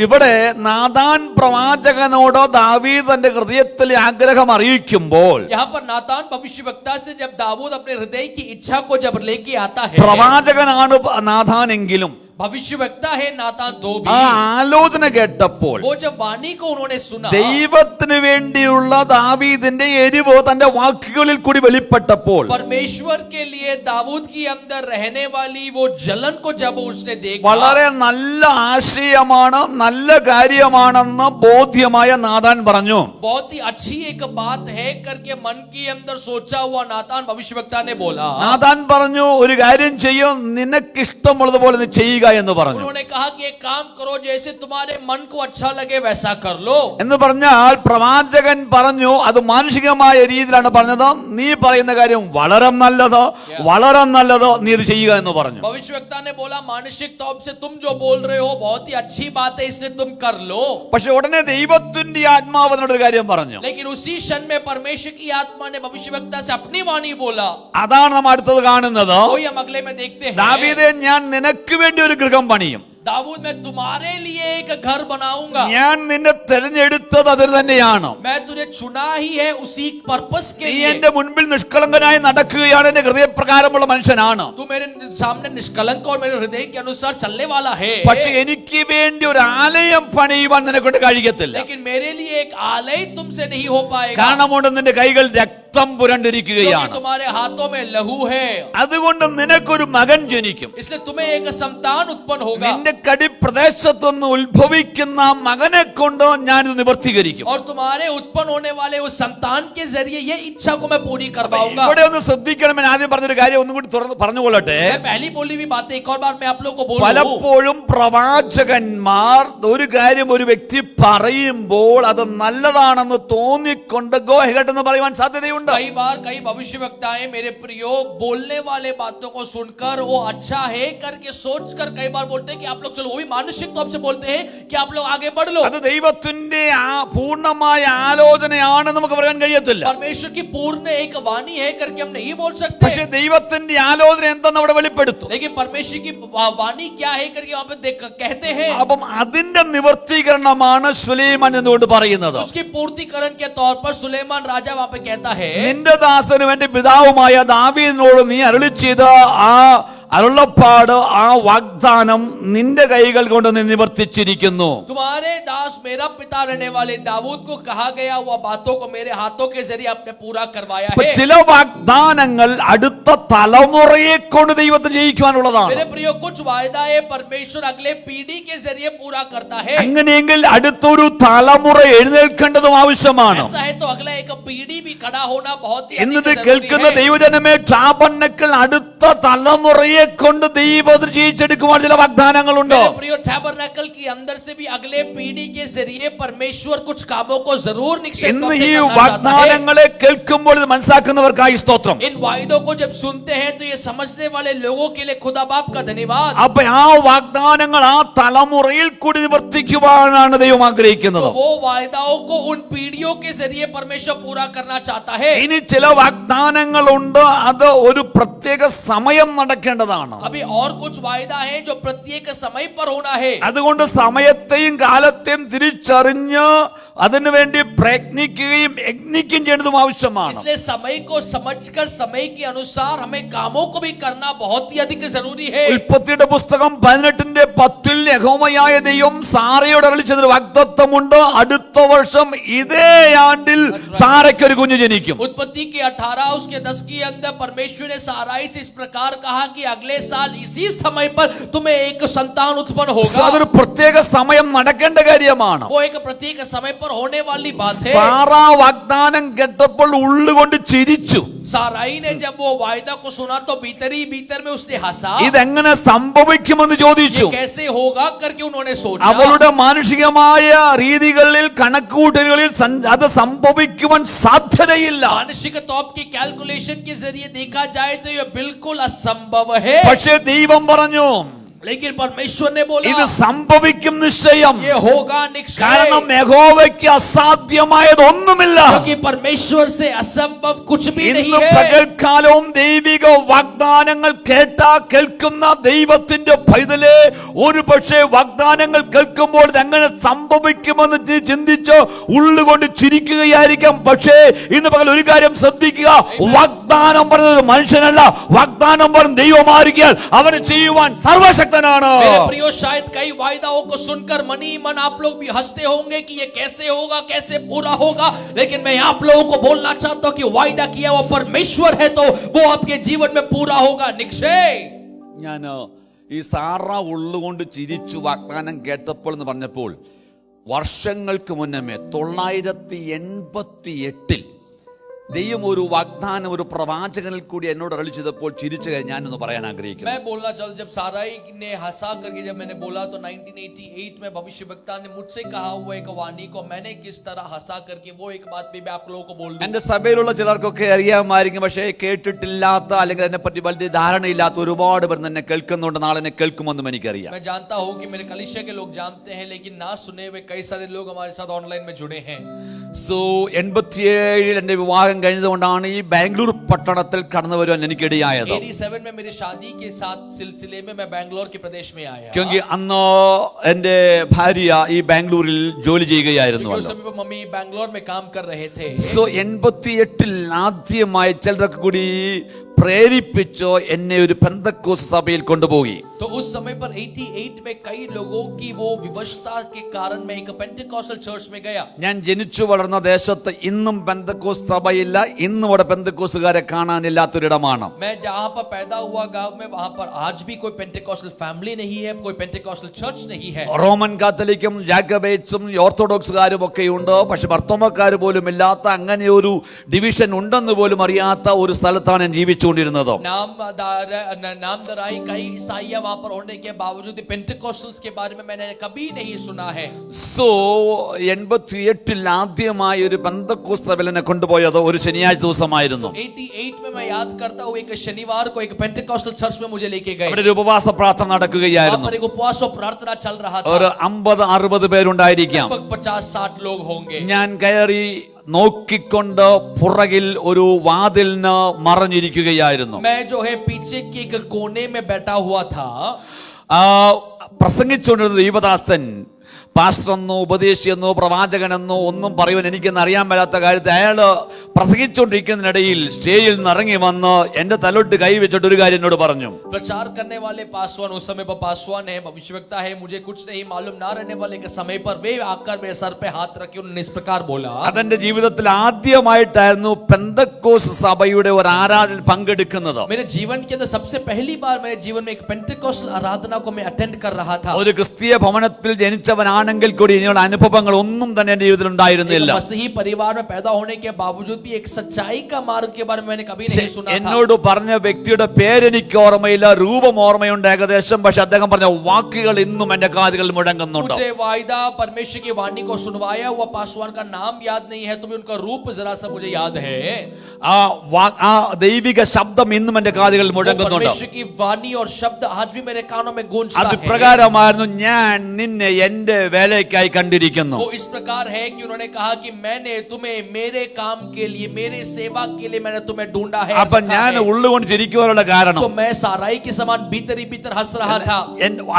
ഇവിടെ നാഥാൻ പ്രവാചകനോട് ദാവീദ് തന്റെ ഹൃദയത്തിലെ ആഗ്രഹം അറിയിക്കുമ്പോൾ, यहाँ पर नातान भविष्यवक्ता से जब दाऊद अपने हृदय की इच्छा को जब लेके आता है, പ്രവാചകനാണ് നാഥാനെങ്കിലും भविष्यवक्ता है नातान तो भी, ആ ആലോചന കേട്ടപ്പോൾ वो जब वाणी को उन्होंने सुना, ദൈവത്തിന് വേണ്ടിയുള്ള ദാവീദിന്റെ എരിവ് തന്റെ വാക്കുകളിൽ കൂടി വെളിപ്പെട്ടപ്പോൾ, परमेश्वर के लिए दाऊद की अंदर रहने वाली वो जलन को जब उसने देखा, വളരെ നല്ല ആശയമാണ്, നല്ല കാര്യമാണെന്ന് ബോധ്യമായ നാഥാൻ പറഞ്ഞു. बहुत ही अच्छी एक बात है करके मन के अंदर सोचा हुआ नातान भविष्यवक्ता ने बोला, നാഥാൻ പറഞ്ഞു, ഒരു കാര്യം ചെയ്യും, നിനക്കിഷ്ടമുള്ളതുപോലെ നീ ചെയ്യുക എന്ന് പറഞ്ഞു. उन्होंने कहा कि एक काम करो, जैसे तुम्हारे मन को अच्छा लगे वैसा कर लो। എന്ന് പറഞ്ഞാൽ പ്രവാചകൻ പറഞ്ഞു, അത് മാനുഷികമായ രീതിയിലാണ് പറഞ്ഞത്, നീ പറയുന്ന കാര്യം വളരെ നല്ലത്, വളരെ നല്ലത്, നീ ഇത് ചെയ്യുക എന്ന് പറഞ്ഞു. भविष्यवक्ता ने बोला, मानसिक तौर से तुम जो बोल रहे हो बहुत ही अच्छी बात है, इसलिए तुम कर लो। പക്ഷെ ഉടനെ ദൈവത്തിന്റെ ആത്മാവ് എന്നോട് ഒരു കാര്യം പറഞ്ഞു. लेकिन उसी क्षण में परमेश्वर की आत्मा ने भविष्यवक्ता से अपनी वाणी बोला। അതാണ് നാം അടുത്തത് കാണുന്നത്. वही हम अगले में देखते हैं, ദാവീദേ, ഞാൻ നിനക്ക് വേണ്ടി ഒരു ഗൃഹം പണിയും, दाऊद मैं तुम्हारे लिए एक घर बनाऊंगा, ഞാൻ നിന്നെ തെരഞ്ഞെടുത്തത് അതിൽ തന്നെയാണ്, मैं तुझे चुना ही है उसी पर्पस के നീ लिए। എന്റെ മുൻപിൽ നിഷ്കളങ്കനായി നടക്കുകയാണ്, എന്റെ ഹൃദയപ്രകാരമുള്ള മനുഷ്യനാണ്. तू मेरे सामने निष्कलंक और मेरे हृदय के अनुसार चलने वाला है, പക്ഷെ എനിക്ക് വേണ്ടി ഒരു ആലയം പണിയുവാൻ നിന്നെ കൊണ്ട് കഴിയത്തില്ല. लेकिन मेरे लिए एक आलय तुमसे नहीं हो पाएगा, കാരണം കൊണ്ട് നിന്റെ കൈകൾ രക്തം പുരണ്ടിരിക്കുകയാണ്. क्योंकि तुम्हारे हाथों में लहू है, അതുകൊണ്ട് നിനക്കൊരു മകൻ ജനിക്കും. इसलिए तुम्हें एक संतान उत्पन्न होगा, നിന്റെ കടിപ്രദേശത്തുനിന്ന് ഉത്ഭവിക്കുന്ന മകനെ കൊണ്ട് ഞാനിത് നിവർത്തീകരിക്കും. और तुम्हारे उत्पन्न होने वाले उस संतान के जरिए ये इच्छा को मैं पूरी करवाऊंगा। ഇവിടെ ഒന്ന് ശ്രദ്ധിക്കണം, ഞാൻ ആദ്യം പറഞ്ഞൊരു കാര്യം ഒന്നും കൂടി പറഞ്ഞുകൊള്ളട്ടെ. मैं पहली बोली हुई बातें एक और बार मैं आप लोगों को बोलूं, പലപ്പോഴും പ്രവാചകന്മാർ ഒരു കാര്യം ഒരു വ്യക്തി പറയുമ്പോൾ അത് നല്ലതാണെന്ന് തോന്നിക്കൊണ്ട് ഗോ ഹെഡ് എന്ന് പറയുവാൻ സാധ്യതയുണ്ട്. कई बार कई भविष्यवक्ताएं मेरे प्रयोग बोलने वाले बातों को सुनकर वो अच्छा है करके सोचकर कई बार बोलते हैं कि आप लोग चलो, वो भी मानसिक तौर से बोलते हैं कि आप लोग आगे बढ़ लो। അത് ദൈവത്തിന്റെ പൂർണ്ണമായ ആലോചനയാണ് നമുക്ക് പറയാൻ കഴിയത്തില്ല. परमेश्वर की पूर्ण एक वाणी है करके हम नहीं बोल सकते, പക്ഷെ ദൈവത്തിന്റെ ആലോചന എന്തെന്ന് അവിടെ വെളിപ്പെടുത്തും. लेकिन परमेश्वर की वाणी क्या है करके वहां पे कहते हैं, അപ്പം അതിന്റെ നിവർത്തീകരണമാണ് സുലൈമാൻ എന്നുകൊണ്ട് പറയുന്നത്. उसकी पूर्तिकरण के तौर पर सुलेमान राजा वहां पे कहता है, നിന്റെ ദാസനും എന്റെ പിതാവുമായ ദാവീദിനോട് നീ അരുളി ചെയ്ത ആ അരുളപ്പാട്, ആ വാഗ്ദാനം നിന്റെ കൈകൾ കൊണ്ട് നീ നിവർത്തിച്ചിരിക്കുന്നു. तुम्हारे दास मेरा पिता रहने वाले दाऊद को कहा गया हुआ बातों को मेरे हाथों के जरिए आपने पूरा करवाया है। ചില വാഗ്ദാനങ്ങൾ അടുത്ത തലമുറയെ കൊണ്ട് ദൈവത്തെ ജയിക്കുവാനുള്ളതാണ്. मेरे प्रियो, कुछ वायदाएं परमेश्वर अगले पीढ़ी के जरिए पूरा करता है। അങ്ങനെയെങ്കിൽ അടുത്തൊരു തലമുറ എഴുന്നേൽക്കേണ്ടതും ആവശ്യമാണ്. ऐसा है तो अगला एक पीढ़ी भी खड़ा होना बहुत ही ഇന്നത് अधिक കേൾക്കുന്ന जरूरी है। ദൈവജനമേ, ടാബർനക്കിൾ അടുത്ത തലമുറയെ കൊണ്ട് ദൈവം ജയിച്ചെടുക്കുവാൻ ചില വാഗ്ദാനങ്ങളുണ്ട്. मेरे प्रियो, टैबरनेकल की अंदर से भी अगले पीढ़ी के जरिए परमेश्वर कुछ कामों को जरूर निश्चित ഇന്ന് तौर से ഈ करना चाहता है। വാഗ്ദാനങ്ങളെ കേൾക്കുമ്പോൾ ഇത് മനസ്സിലാക്കുന്നവർക്കായി സ്തോത്രം. इन वायदों को जब सुनते हैं तो ये समझने वाले लोगों के लिए खुदा बाप का धन्यवाद। അപ്പൊ ആ വാഗ്ദാനങ്ങൾ ആ തലമുറയിൽ കൂടി നിവർത്തിക്കുവാനാണ് ദൈവം ആഗ്രഹിക്കുന്നത്. तो वो वायदाओं को उन पीढ़ियों के जरिए परमेश्वर पूरा करना चाहता है। ഇനി ചില വാഗ്ദാനങ്ങളുണ്ട്, അത് ഒരു പ്രത്യേക സമയം നടക്കേണ്ടതാണ്. अभी और कुछ वायदा है जो प्रत्येक समय पर होना है. അതുകൊണ്ട് സമയത്തെയും കാലത്തെയും തിരിച്ചറിഞ്ഞ് അതിനുവേണ്ടി പ്രയത്നിക്കുകയും യജ്ഞിക്കുകയും ചെയ്യുന്നതും ആവശ്യമാണ്. इसलिए समय को समझकर समय के अनुसार हमें कामों को भी करना बहुत ही अधिक जरूरी है. ഉൽപ്പത്തിയുടെ പുസ്തകം 18:10 യഹോവയായ ദൈവം സാറയോട് അരുളിച്ചെയ്ത വാഗ്ദത്തമുണ്ട്, അടുത്ത വർഷം ഇതേ ആണ്ടിൽ സാറയ്ക്ക് ഒരു കുഞ്ഞ് ജനിക്കും. उत्पत्ति के 18 उसके 10 के अंदर परमेश्वर ने साराई से इस प्रकार कहा कि अगले साल इसी समय पर तुम्हें एक संतान उत्पन्न होगा. അതൊരു പ്രത്യേക സമയം നടക്കേണ്ട കാര്യമാണ്. वो एक प्रत्येक समय पर होने वाली बात है. സാറ വാഗ്ദാനം കേട്ടപ്പോൾ ഉള്ളുകൊണ്ട് ചിരിച്ചു. साराई ने जब वो वायदा को सुना तो भीतर ही भीतर में उसने हंसा. ഇതെങ്ങനെ സംഭവിക്കുമെന്ന് ചോദിച്ചു. ये कैसे होगा करके उन्होंने सोचा. അവളുടെ മാനുഷികമായ രീതികളിൽ കണക്കുകൂട്ടലുകളിൽ അത് സംഭവിക്കുവാൻ സാധ്യതയില്ല. मानसिक तौर की कैलकुलेशन के जरिए देखा जाए तो ये बिल्कुल असंभव है. പക്ഷേ ദൈവം പറഞ്ഞു, लेकिन परमेश्वर ने बोला ഇത് സംഭവിക്കും നിശ്ചയം. ये होगा निश्चय. കാരണം യഹോവയ്ക്ക് അസാധ്യമായത് ഒന്നുമില്ല. क्योंकि परमेश्वर से असंभव कुछ भी नहीं ഇന്ന് है. പകൽക്കാലവും ദൈവിക വാഗ്ദാനങ്ങൾ കേൾക്കുന്ന ദൈവത്തിന്റെ പൈതലേ, ഒരു പക്ഷേ വാഗ്ദാനങ്ങൾ കേൾക്കുമ്പോൾ ഇതെങ്ങനെ സംഭവിക്കുമെന്ന് ചിന്തിച്ച് ഉള്ളുകൊണ്ട് ചിരിക്കുകയായിരിക്കാം. പക്ഷേ ഇന്ന് പകൽ ഒരു കാര്യം ശ്രദ്ധിക്കുക, വാഗ്ദാനം പറഞ്ഞത് മനുഷ്യനല്ല, വാഗ്ദാനം പറഞ്ഞ ദൈവമായിരിക്കാൻ അവന് ചെയ്യുവാൻ സർവശക്തനാണ്. मेरे प्रियो, शायद कई वायदाओं को सुनकर मनी मन आप लोग भी हंसते होंगे कि ये कैसे होगा, कैसे पूरा होगा. लेकिन मैं आप लोगों को बोलना चाहता हूं कि वायदा किया वो परमेश्वर है तो वो आपके जीवन में पूरा होगा निश्चय. ഞാൻ ഈ സാറ ഉള്ളുകൊണ്ട് ചിരിച്ചു വാഗ്ദാനം കേട്ടപ്പോൾ എന്ന് പറഞ്ഞപ്പോൾ, വർഷങ്ങൾക്ക് മുന്നമേ 988 ദൈവം ഒരു വാഗ്ദാനം ഒരു പ്രവാചകനിൽ കൂടി എന്നോട് അരുളി ചെയ്തപ്പോൾ ചിരിച്ചു കഴിഞ്ഞ് ഞാനൊന്ന് പറയാൻ ആഗ്രഹിക്കുന്നു. मैं बोलना चाहता हूं, जब साराई ने हंसा करके जब मैंने बोला तो 1988 में भविष्यवक्ता ने मुझसे कहा हुआ एक वाणी को मैंने किस तरह हंसा करके वो एक बात भी मैं आप लोगों को बोल दूं. എന്റെ സഭയിലുള്ള ചിലർക്കൊക്കെ അറിയാമായിരിക്കും, പക്ഷേ കേട്ടിട്ടില്ലാത്ത അല്ലെങ്കിൽ അതിനെപ്പറ്റി വലിയ ധാരണയില്ലാത്ത ഒരുപാട് പേർ എന്നെ കേൾക്കുന്നുണ്ട്. നാളെ എന്നെ കേൾക്കുമെന്നും എനിക്കറിയാം. मैं जानता हूं कि मेरे कलीसिया के लोग जानते हैं, लेकिन ना सुने हुए कई सारे लोग हमारे साथ ऑनलाइन में जुड़े हैं. 87 എന്റെ വിവാഹം കഴിഞ്ഞതുകൊണ്ടാണ് ഈ ബാംഗ്ലൂർ പട്ടണത്തിൽ കടന്നു വരുവാൻ എനിക്കിടയായത്. 87 में मेरी शादी के साथ सिलसिले में मैं बैंगलोर के प्रदेश में आया. क्योंकि അന്ന് എന്റെ ഭാര്യ ഈ ബാംഗ്ലൂരിൽ ജോലി ചെയ്യുകയായിരുന്നു. मम्मी बैंगलोर में काम कर रहे थे. 88 ആദ്യമായി ചിലരൊക്കെ കൂടി പ്രേരിപ്പിച്ചോ എന്നെ ഒരു പെന്തക്കോസ്ത് സഭയിൽ കൊണ്ടുപോയി. तो उस समय पर 88 में कई लोगों की वो विवशता के कारण मैं एक पेंटेकोस्टल चर्च में गया. ഞാൻ ജനിച്ചു വളർന്ന ദേശത്ത് ഇന്നും പെന്തക്കോസ്ത് സഭയില്ല. ഇന്നും അവിടെ പെന്തക്കോസ്തുകാരെ കാണാനില്ലാത്തൊരിടമാണ്. मैं जहां पर पैदा हुआ गांव में वहां पर आज भी कोई पेंटेकोस्टल फैमिली नहीं है, कोई पेंटेकोस्टल चर्च नहीं है. റോമൻ കാത്തലിക്കും ജാക്കബൈറ്റ്സും ഓർത്തഡോക്സുകാരും ഒക്കെ ഉണ്ട്. പക്ഷെ ഭർത്തമക്കാർ പോലും ഇല്ലാത്ത അങ്ങനെ ഒരു ഡിവിഷൻ ഉണ്ടെന്ന് പോലും അറിയാത്ത ഒരു സ്ഥലത്താണ് ഞാൻ ജീവിച്ചുകൊണ്ടിരുന്നത്. नामदाराई कई ईसाई वहां पर होने के बावजूद पेंटेकोस्टल्स के बारे में मैंने कभी नहीं सुना है. 88 ആദ്യമായി ഒരു പെന്തക്കോസ്ത് സഭയിൽ എന്നെ കൊണ്ടുപോയത് ഒരു ശനിയാഴ്ച ദിവസമായിരുന്നു. 88 में मैं याद करता हूं एक शनिवार को एक पेंटेकोस्टल चर्च में मुझे लेके गए. അവിടെ ഒരു ഉപവാസ പ്രാർത്ഥന നടക്കുകയായിരുന്നു. वहां पर एक उपवास और प्रार्थना चल रहा था. ഒരു 50-60 പേരുണ്ടായിരിക്കാം. 50-60 लोग होंगे. ഞാൻ കയറി നോക്കിക്കൊണ്ട് പുറകിൽ ഒരു വാതിലിന് മറഞ്ഞിരിക്കുകയായിരുന്നു. मैं जो है पीछे के एक कोने में बैठा हुआ था. പ്രസംഗിച്ചുകൊണ്ടിരുന്ന ദൈവദാസൻ പാസ്റ്റർ എന്നോ ഉപദേശിയെന്നോ പ്രവാചകനെന്നോ ഒന്നും പറയുവാൻ എനിക്കെന്ന് അറിയാൻ മേലാത്ത കാര്യത്തിൽ അയാള് പ്രസംഗിച്ചുകൊണ്ടിരിക്കുന്നതിനിടയിൽ സ്റ്റേജിൽ നിന്ന് ഇറങ്ങി വന്ന് എന്റെ തലോട്ട് കൈവച്ചിട്ട് ഒരു കാര്യം എന്നോട് പറഞ്ഞു. प्रचार करने वाले पासवान उस समय पर पासवान है, भविष्यवक्ता है, मुझे कुछ नहीं मालूम ना रहने वाले के समय पर वे आकर मेरे सर पे हाथ रखे उन्होंने इस प्रकार बोला. അതെന്റെ ജീവിതത്തിൽ ആദ്യമായിട്ടായിരുന്നു പെന്തക്കോസ്ത് സഭയുടെ ഒരു ആരാധനയിൽ പങ്കെടുക്കുന്നത്. मेरे जीवन के अंदर सबसे पहली बार मेरे जीवन में एक पेंटेकोस्टल आराधना को मैं अटेंड कर रहा था. ഒരു ക്രിസ്തീയ ഭവനത്തിൽ ജനിച്ചവനാണെങ്കിൽ കൂടി ഇനിയുള്ള അനുഭവങ്ങൾ ഒന്നും തന്നെ എന്റെ ജീവിതത്തിൽ ഉണ്ടായിരുന്നില്ല. मसीही परिवार में पैदा होने के बावजूद भी एक सच्चाई का मार्ग के बारे में मैंने कभी नहीं सुना था. എന്നോട് പറഞ്ഞ വ്യക്തിയുടെ പേരെനിക്ക് ഓർമ്മയില്ല, രൂപം ഓർമ്മയുണ്ട് ഏകദേശം. പക്ഷെ അദ്ദേഹം പറഞ്ഞ വാക്കുകൾ ഇന്നും എന്റെ കാതുകളിൽ മുഴങ്ങുന്നുണ്ട്. मुझे वायदा परमेश्वर की वाणी को सुनवाया हुआ पासवान का नाम याद नहीं है, तो भी उनका रूप जरा सा मुझे याद है. ആ ദൈവിക ശബ്ദം ഇന്നും എന്റെ കാതുകളിൽ മുഴങ്ങുന്നുണ്ട്. परमेश्वर की वाणी और शब्द आज भी मेरे कानों में गूंजता है. അത് പ്രകാരമായിരുന്നു, ഞാൻ നിന്നെ എന്റെ വേലയ്ക്കായി കണ്ടിരിക്കുന്നു. वो इस प्रकार है कि उन्होंने कहा कि मैंने तुम्हें मेरे काम के लिए, मेरे सेवा के लिए मैंने तुम्हें ढूंढा है. അപ്പൊ ഞാൻ ഉള്ളുകൊണ്ട് ചിരിക്കുവാനുള്ള കാരണം तो मैं साराई के समान भीतर ही भीतर हंस रहा था.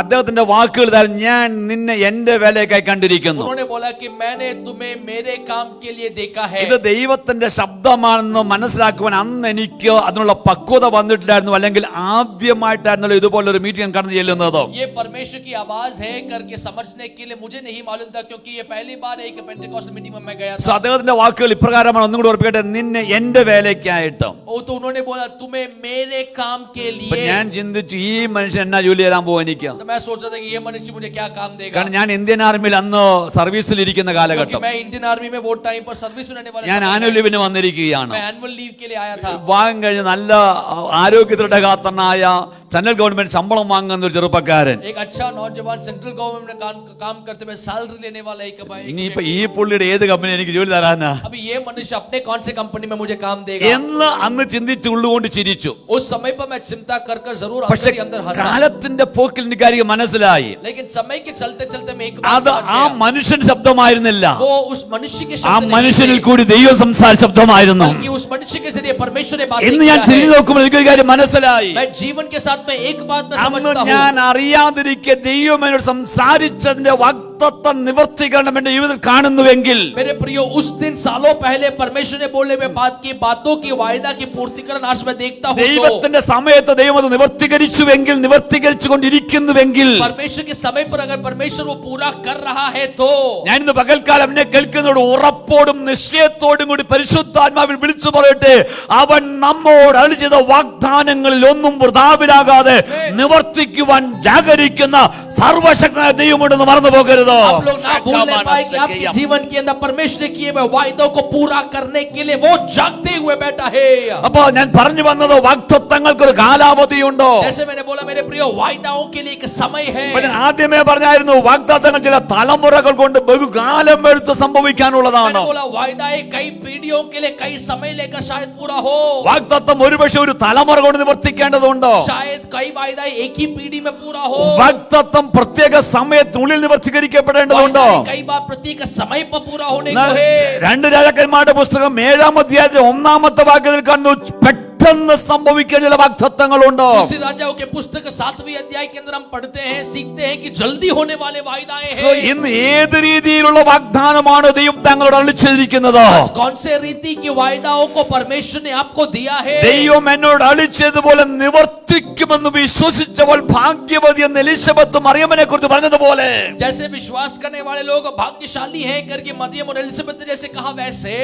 അദ്ദേഹത്തിന്റെ വാക്കുകൾ ഇതാണ്, ഞാൻ നിന്നെ എന്റെ വേലയ്ക്കായി കണ്ടിരിക്കുന്നു. उन्होंने बोला कि मैंने तुम्हें मेरे काम के लिए देखा है. ഇത് ദൈവത്തിന്റെ ശബ്ദമാണെന്ന് മനസ്സിലാക്കുവാൻ അന്ന് എനിക്ക് അതിനുള്ള പക്വത വന്നിട്ടില്ലായിരുന്നു, അല്ലെങ്കിൽ ആദ്യമായിട്ടായിരുന്നല്ലോ ഇതുപോലൊരു മീറ്റിംഗ് കടന്നു ചെല്ലുന്നത്. ये परमेश्वर की आवाज है करके समझने के लिए मुझे नहीं मालूम था, क्योंकि ये पहली बार एक पेंटेकोस्ट मीटिंग में मैं गया था. അദ്ദേഹത്തിന്റെ വാക്കുകൾ ഇപ്രകാരമാണ്, ഒന്നും കൂടി ഓർപ്പിക്കട്ടെ, നിന്നെ എന്റെ വേലയ്ക്കായിട്ട്. तो उन्होंने बोला तुम्हें मेरे काम के लिए. ഞാൻ ചിന്തിച്ചു, ഈ മനുഷ്യൻ എന്നാ ജോലി തരാൻ പോകും എനിക്ക്. तो मैं सोच रहा था कि ये मनुष्य मुझे क्या काम देगा. കാരണം ഞാൻ ഇന്ത്യൻ ആർമിയിൽ അന്ന് സർവീസിൽ ഇരിക്കുന്ന കാലഘട്ടം. मैं इंडियन आर्मी में वो टाइम पर सर्विस में रहने वाला. ഞാൻ ആനുവൽ ലീവിന് വന്നിരിക്കുകയാണ്. मैं एनुअल लीव के लिए आया था. വിവാഹം കഴിഞ്ഞ് നല്ല ആരോഗ്യദൃഢഗാത്രനായ സെൻട്രൽ ഗവൺമെന്റ് ശമ്പളം വാങ്ങുന്ന ഒരു ചെറുപ്പക്കാരൻ. एक अच्छा नौजवान सेंट्रल गवर्नमेंट में काम करते हुए सैलरी लेने वाला एक भाई. ഇനിയിപ്പോ ഈ പുള്ളിയുടെ ഏത് കമ്പനി എനിക്ക് ജോലി തരാനാ? अभी ये मनुष्य अपने कौन से कंपनी में मुझे काम देगा എന്ന് അന്ന് ചിന്തിച്ച് ഉള്ളുകൊണ്ട് ചിരിച്ചു. उस समय पर मैं चिंता कर जरूर പക്ഷെ अंदर हंसा. കാലത്തിന്റെ പോക്കിൽ എനിക്ക് കാര്യം മനസ്സിലായി, लेकिन समय के चलते चलते मैं एक അത് बात ആ മനുഷ്യൻ ശബ്ദമായിരുന്നില്ല, वो उस मनुष्य के ആ शब्द नहीं മനുഷ്യനിൽ थे, കൂടി ദൈവം സംസാരിച്ച ശബ്ദമായിരുന്നു. बल्कि उस मनुष्य के जरिए परमेश्वर ने बात ഇന്ന് ഞാൻ തിരിഞ്ഞു നോക്കുമ്പോൾ എനിക്കൊരു കാര്യം മനസ്സിലായി. मैं जीवन के साथ में एक बात में അന്ന് समझता ഞാൻ हूँ. അറിയാതിരിക്കെ ദൈവം എന്നോട് സംസാരിച്ചതിന്റെ വാഗ്ദത്തം നിവർത്തീകരണം എന്റെ ജീവിതത്തിൽ കാണുന്നുവെങ്കിൽ, मेरे प्रियो, उस दिन सालों पहले परमेश्वर ने बोले में बात की बातों की वायदा की पूर्तिकरण आज मैं देखता हूँ. ദൈവത്തിന്റെ സമയത്ത് ദൈവം അത് നിവർത്തീകരിച്ചുവെങ്കിൽ, നിവർത്തീകരിച്ചു കൊണ്ടിരിക്കുന്നുവെങ്കിൽ, परमेश्वर के समय पर अगर परमेश्वर वो पूरा कर रहा है तो ഞാൻ ഇന്ന് പകൽക്കാലം എന്നെ കേൾക്കുന്നതോട് ഉറപ്പോടും നിശ്ചയത്തോടും കൂടി പരിശുദ്ധാത്മാവിൽ വിളിച്ചു പറയട്ടെ, അവൻ നമ്മോട് അരുളി ചെയ്ത വാഗ്ദാനങ്ങളിൽ ഒന്നും വൃഥാവിലാകാതെ നിവർത്തിക്കുവാൻ ജാഗരിക്കുന്ന സർവശക്തനായ ദൈവമുണ്ടെന്ന് മറന്നു പോകരുത്. आप लोग ना भूलने पाए कि आपके जीवन के अंदर परमेश्वर ने किए हुए वायदों को पूरा करने के लिए वो जागते हुए बैठा है. അപ്പോ ഞാൻ പറഞ്ഞു വന്നത്, വാഗ്ദത്തങ്ങൾക്കൊരു കാലാവധിയുണ്ടോ? जैसे मैंने बोला मेरे प्रियो, वायदाओं के लिए एक समय है. ഞാൻ ആദ്യമേ പറഞ്ഞായിരുന്നു, വാഗ്ദത്തങ്ങൾ ചില തലമുറകൾ കൊണ്ട് ബഹുകാലം എടുത്ത് സംഭവിക്കാനുള്ളതാണ്. मैंने बोला वायदाएं कई पीढ़ियों के लिए कई समय लेकर शायद पूरा हो. വാഗ്ദത്തം ഒരുപക്ഷെ ഒരു തലമുറ കൊണ്ട് നിവർത്തിക്കേണ്ടതുണ്ടോ? शायद कई वायदाएं एक ही पीढ़ी में पूरा हो. വാഗ്ദത്തം പ്രത്യേക സമയത്തിനുള്ളിൽ നിവർത്തീകരിക്കപ്പെടേണ്ടതുണ്ടോ? कई बार प्रत्येक समय पर पूरा होने को है. രണ്ട് രാജാക്കന്മാരുടെ പുസ്തകം 7-ാം അധ്യായത്തിൽ 1-ാമത്തെ വാക്യത്തിൽ കണ്ടു, പെട്ടെന്ന് സംഭവിക്കുന്ന ചില വാഗ്ദത്തങ്ങളുണ്ട്. दूसरी राजाओं के पुस्तक 7वीं अध्याय के अंदर हम पढ़ते हैं, सीखते हैं कि जल्दी होने वाले वायदाएं हैं. ഇന്ന് ഏത് രീതിയിലുള്ള വാഗ്ദാനമാണ് ദൈവം തങ്ങളോട് അരുളിച്ചെയ്തിരിക്കുന്നത്? कौन से रीति की वायदाओं को परमेश्वर ने आपको दिया है? ദൈവം എന്നോട് അരുളിച്ചതുപോലെ നിവർത്തിക്കുമെന്ന് വിശ്വസിച്ചവൾ ഭാഗ്യവതി എന്ന് എലിസബത്ത് മറിയമിനെ കുറിച്ച് പറഞ്ഞതുപോലെ, जैसे विश्वास करने वाले लोग भाग्यशाली हैं करके मरियम और एलिसबेथ ने जैसे कहा, वैसे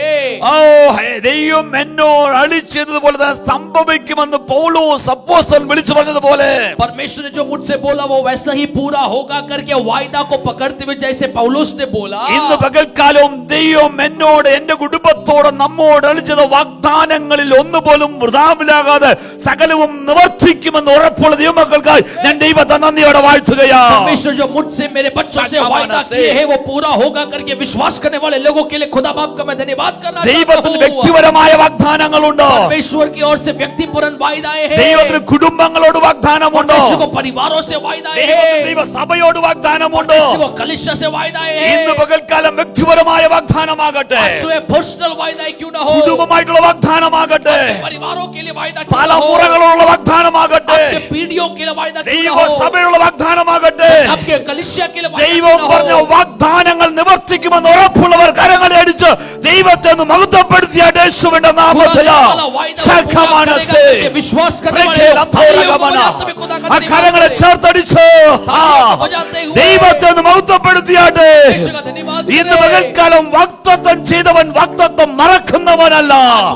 ദൈവം എന്നോട് അരുളിച്ചതുപോലെ തന്നെ സംഭവിക്കുമെന്ന് പൗലോസ് അപ്പോസ്തലൻ വിളിച്ചു പറഞ്ഞതുപോലെ, परमेश्वर ने जो मुझसे बोला वो वैसा ही पूरा होगा करके वायदा को पकड़ते हुए जैसे पौलुस ने बोला, ഇന്ന് പകൽക്കാലവും ദൈവം എന്നോട് എന്റെ കുടുംബത്തോട് നമ്മോട് അരുളിച്ചത് വാഗ്ദാനങ്ങളിൽ ഒന്നുപോലും വൃഥാവിലാകാതെ സകലവും നിവർത്തിക്കുമെന്ന് ഉറപ്പുള്ള ദൈവമക്കൾക്കായി ഞാൻ ദൈവത്തെ നന്ദിയോടെ വാഴ്ത്തുകയാണ്. परमेश्वर जो मुझसे मेरे बच्चों से वायदा किए हैं वो पूरा होगा करके विश्वास करने वाले लोगों के लिए खुदा बाप का मैं धन्यवाद करना चाहता ദൈവത്തിന് हूं. വ്യക്തിപരമായ വാഗ്ദാനങ്ങളുണ്ട്. परमेश्वर की ओर से व्यक्तिपरक वायदाएं हैं. ദൈവത്തിന് കുടുംബങ്ങളോട് വാഗ്ദാനമുണ്ട്. परमेश्वर को परिवारों से वायदाएं हैं. ദൈവത്തിന് ദൈവസഭയോട് വാഗ്ദാനമുണ്ട്. परमेश्वर को कलीसिया से वायदाएं हैं. ഇന്ന് പകൽക്കാലം വ്യക്തിപരമായ വാഗ്ദാനമാകട്ടെ, पर्सनल वायदाएं क्यों ना हो, കുടുംബമായിട്ടുള്ള വാഗ്ദാനമാകട്ടെ, परिवारों के लिए वायदा क्यों ना हो, തലമുറകളുള്ള വാഗ്ദാനമാകട്ടെ, आपके पीढ़ियों के लिए वायदा क्यों ना हो, ദൈവസഭയുള്ള വാഗ്ദാനമാകട്ടെ, आपके कलीसिया के लिए वायदा ദൈവം क्यों പറഞ്ഞ ना हो. വാഗ്ദാനങ്ങൾ നിവർത്തിക്കുമെന്ന് ഉറപ്പുള്ളവർ കരങ്ങളെ അടിച്ച് ദൈവത്തെ ഒന്ന് മഹത്വപ്പെടുത്തിയ യേശുവിന്റെ നാമത്തിൽ विश्वास करने वाले लोग तालियों को बजाते हुए खुदा का ആ കരങ്ങളെ ചേർത്തടിച്ച് ദൈവത്തെ ഒന്ന് മഹത്വപ്പെടുത്തിയാട്ടെ. ഇന്ന് പകൽക്കാലം വാഗ്ദത്തം ചെയ്തവൻ വാഗ്ദത്തം മറക്കുന്നവനല്ല.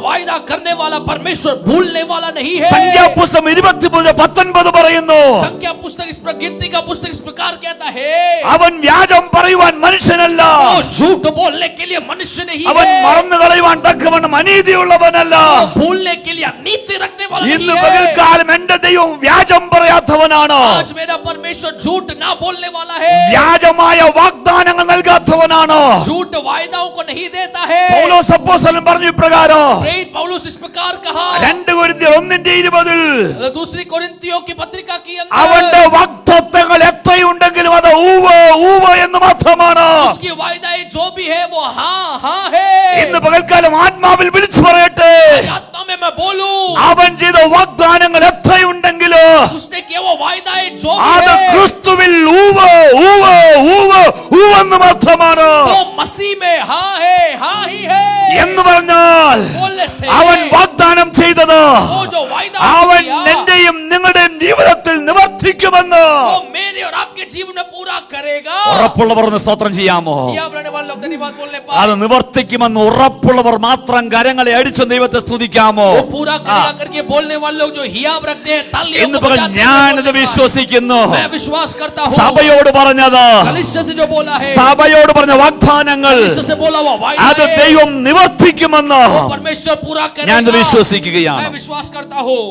वायदा करने वाला परमेश्वर भूलने वाला नहीं है. സംഖ്യാപുസ്തകം 23:19 പറയുന്നു, संख्या पुस्तक इस गिनती का पुस्तक इस प्रकार कहता है, അവൻ വ്യാജം പറയുവാൻ മനുഷ്യനല്ല, वो झूठ बोलने के लिए मनुष्य नहीं അവൻ है, മറന്നു കളയുവാൻ തക്കവണ്ണം അനീതിയുള്ളവനല്ല. भूलने के लिए नीति रखने वाला ഇന്ന് नहीं है. പകൽക്കാലം എന്റെ ദൈവം വ്യാജം പറയാത്തവനാണ്, आज मेरा परमेश्वर झूठ ना बोलने वाला है, വ്യാജമായ വാഗ്ദാനങ്ങൾ നൽകാത്തവനാണ്. झूठ वायदाओं को नहीं देता है. പൗലോസ് അപ്പോസ്തലൻ പറഞ്ഞു ഇപ്രകാരം, प्रेरित पौलुस इस प्रकार कहा 2 കൊരിന്ത്യർ 1:20 दूसरी कोरिन्थियों की पत्रिका की അവന്റെ अंदर, വാഗ്ദത്തങ്ങൾ എത്ര ഉണ്ടെങ്കിലും അത് ഊവ് ഊവ് എന്ന് മാത്രമാണ്. उसकी वायदाएं जो भी है वो हाँ हाँ है. ഇന്ന് പകൽക്കാലം ആത്മാവിൽ വിളിച്ചു പറയട്ടെ, आत्मा में मैं बोलूं, അവൻ ചെയ്ത വാഗ്ദാനങ്ങൾ എത്രയുണ്ടെങ്കിലോ उसने किया वो वायदाएं जो അത് भी है ക്രിസ്തുവിൽ ഊവ് ഊവ് ഊവ് ഊവെന്ന് മാത്രമാണ്. वो मसीह में हाँ है, हाँ ही है എന്ന് പറഞ്ഞാൽ बोलने से അവൻ വാഗ്ദാനം ചെയ്തത് वो जो वायदा അവൻ किया എന്റെയും നിങ്ങളുടെയും ജീവിതത്തിൽ നിവർത്തിക്കുമെന്ന് वो मेरे और आपके जीवन में पूरा करेगा. ഉറപ്പുള്ളവർ ഒന്ന് സ്തോത്രം ചെയ്യാമോ? यहाँ रहने वाले लोग धन्यवाद बोलने അത് पाए. നിവർത്തിക്കുമെന്ന് ഉറപ്പുള്ളവർ മാത്രം കരങ്ങളെ അടിച്ച് ദൈവത്തെ സ്തുതിക്കാമോ? वो पूरा करेगा करके बोलने वाले लोग जो हियाब रखते हैं तालियों ഇന്ന് को പകൽ बजाते हैं, ഞാനിത് बोलने पाए. വിശ്വസിക്കുന്നു. मैं विश्वास करता हूँ സഭയോട് പറഞ്ഞത്, कलीसिया से जो बोला है, സഭയോട് പറഞ്ഞ വാഗ്ദാനങ്ങൾ कलीसिया से बोला हुआ वायदा അത് है, ദൈവം നിവർത്തിക്കുമെന്ന് वो परमेश्वर पूरा ഞാനിത് करेगा. വിശ്വസിക്കുകയാണ്. मैं विश्वास करता हूँ.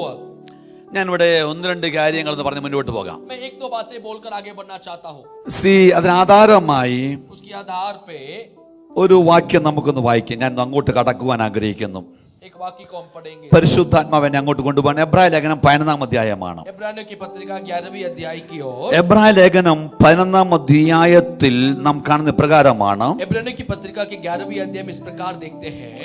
ഞാനിവിടെ ഒന്ന് രണ്ട് കാര്യങ്ങൾ എന്ന് പറഞ്ഞ് മുന്നോട്ട് പോകാം. मैं एक दो बातें बोलकर आगे बढ़ना चाहता हूँ. അതിനാധാരമായി उसके आधार पे ഒരു വാക്യം നമുക്കൊന്ന് വായിക്കാം. ഞാൻ അങ്ങോട്ട് കടക്കുവാൻ ആഗ്രഹിക്കുന്നു. एक वाक्य को हम पढ़ेंगे. പരിശുദ്ധാത്മാവിനെ അങ്ങോട്ട് കൊണ്ടുപോകാൻ എബ്രായ ലേഖനം 11-ാം അധ്യായമാണ്. इब्रानियों की पत्रिका 11वीं अध्याय की ओर. എബ്രായ ലേഖനം 11-ാം അധ്യായത്തിൽ നാം കാണുന്ന പ്രകാരമാണ്, इब्रानियों की पत्रिका के 11वीं अध्याय में इस प्रकार देखते हैं,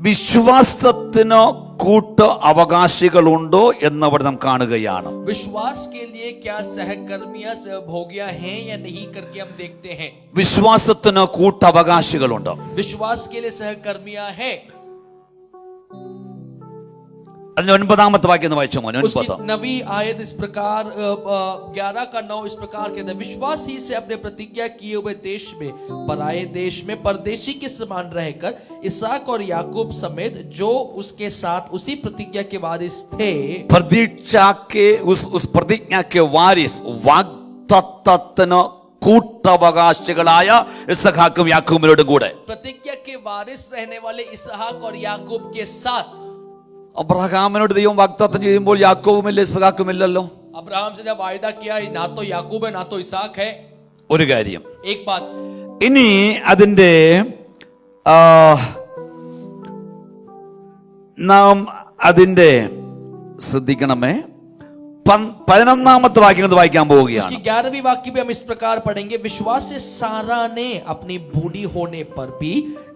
വിശ്വാസത്തിന് കൂട്ട് അവകാശികളുണ്ടോ എന്നവിടെ നാം കാണുകയാണ്. विश्वास के लिए क्या सहकर्मियां सहभोगियां हैं या नहीं करके हम देखते हैं. വിശ്വാസത്തിന് കൂട്ടവകാശികളുണ്ട്. विश्वास के लिए सहकर्मियां हैं. അതിന് 9-ാമത്തെ വാക്യം ഒന്ന് വായിച്ചു മോനെ. उसकी 9वीं आयत इस प्रकार 11 का 9 इस प्रकार कहता है, विश्वास ही से अपने प्रतिज्ञा किए हुए देश में पराये देश में परदेशी के समान रहकर इसहाक और याकूब समेत जो उसके साथ उसी प्रतिज्ञा के वारिस थे. उस प्रतिज्ञा के वारिस വാഗ്ദത്തത്തിന് കൂട്ടവകാശികളായ ഇസ്ഹാക്കും യാക്കോബിനോടും കൂടെ. प्रतिज्ञा के वारिस रहने वाले इसहाक और याकूब के साथ. അബ്രഹാമിനോട് ദൈവം വാഗ്ദത്തം ചെയ്യുമ്പോൾ യാക്കോബുമില്ല ഇസ്ഹാക്കുമില്ലല്ലോ. अब्राहम से जब वायदा किया ना तो याकूब है ना तो इसहाक है. ഒരു കാര്യം. एक बात. ഇനി അതിന്റെ നാം അതിന്റെ ശ്രദ്ധിക്കണമേ, 11-ാമത്തെ വാക്യം വായിക്കാൻ പോവുകയാണ്. उसकी 11वीं वाक्य भी हम इस प्रकार पढ़ेंगे, विश्वास से सारा ने अपनी बूढ़ी होने पर भी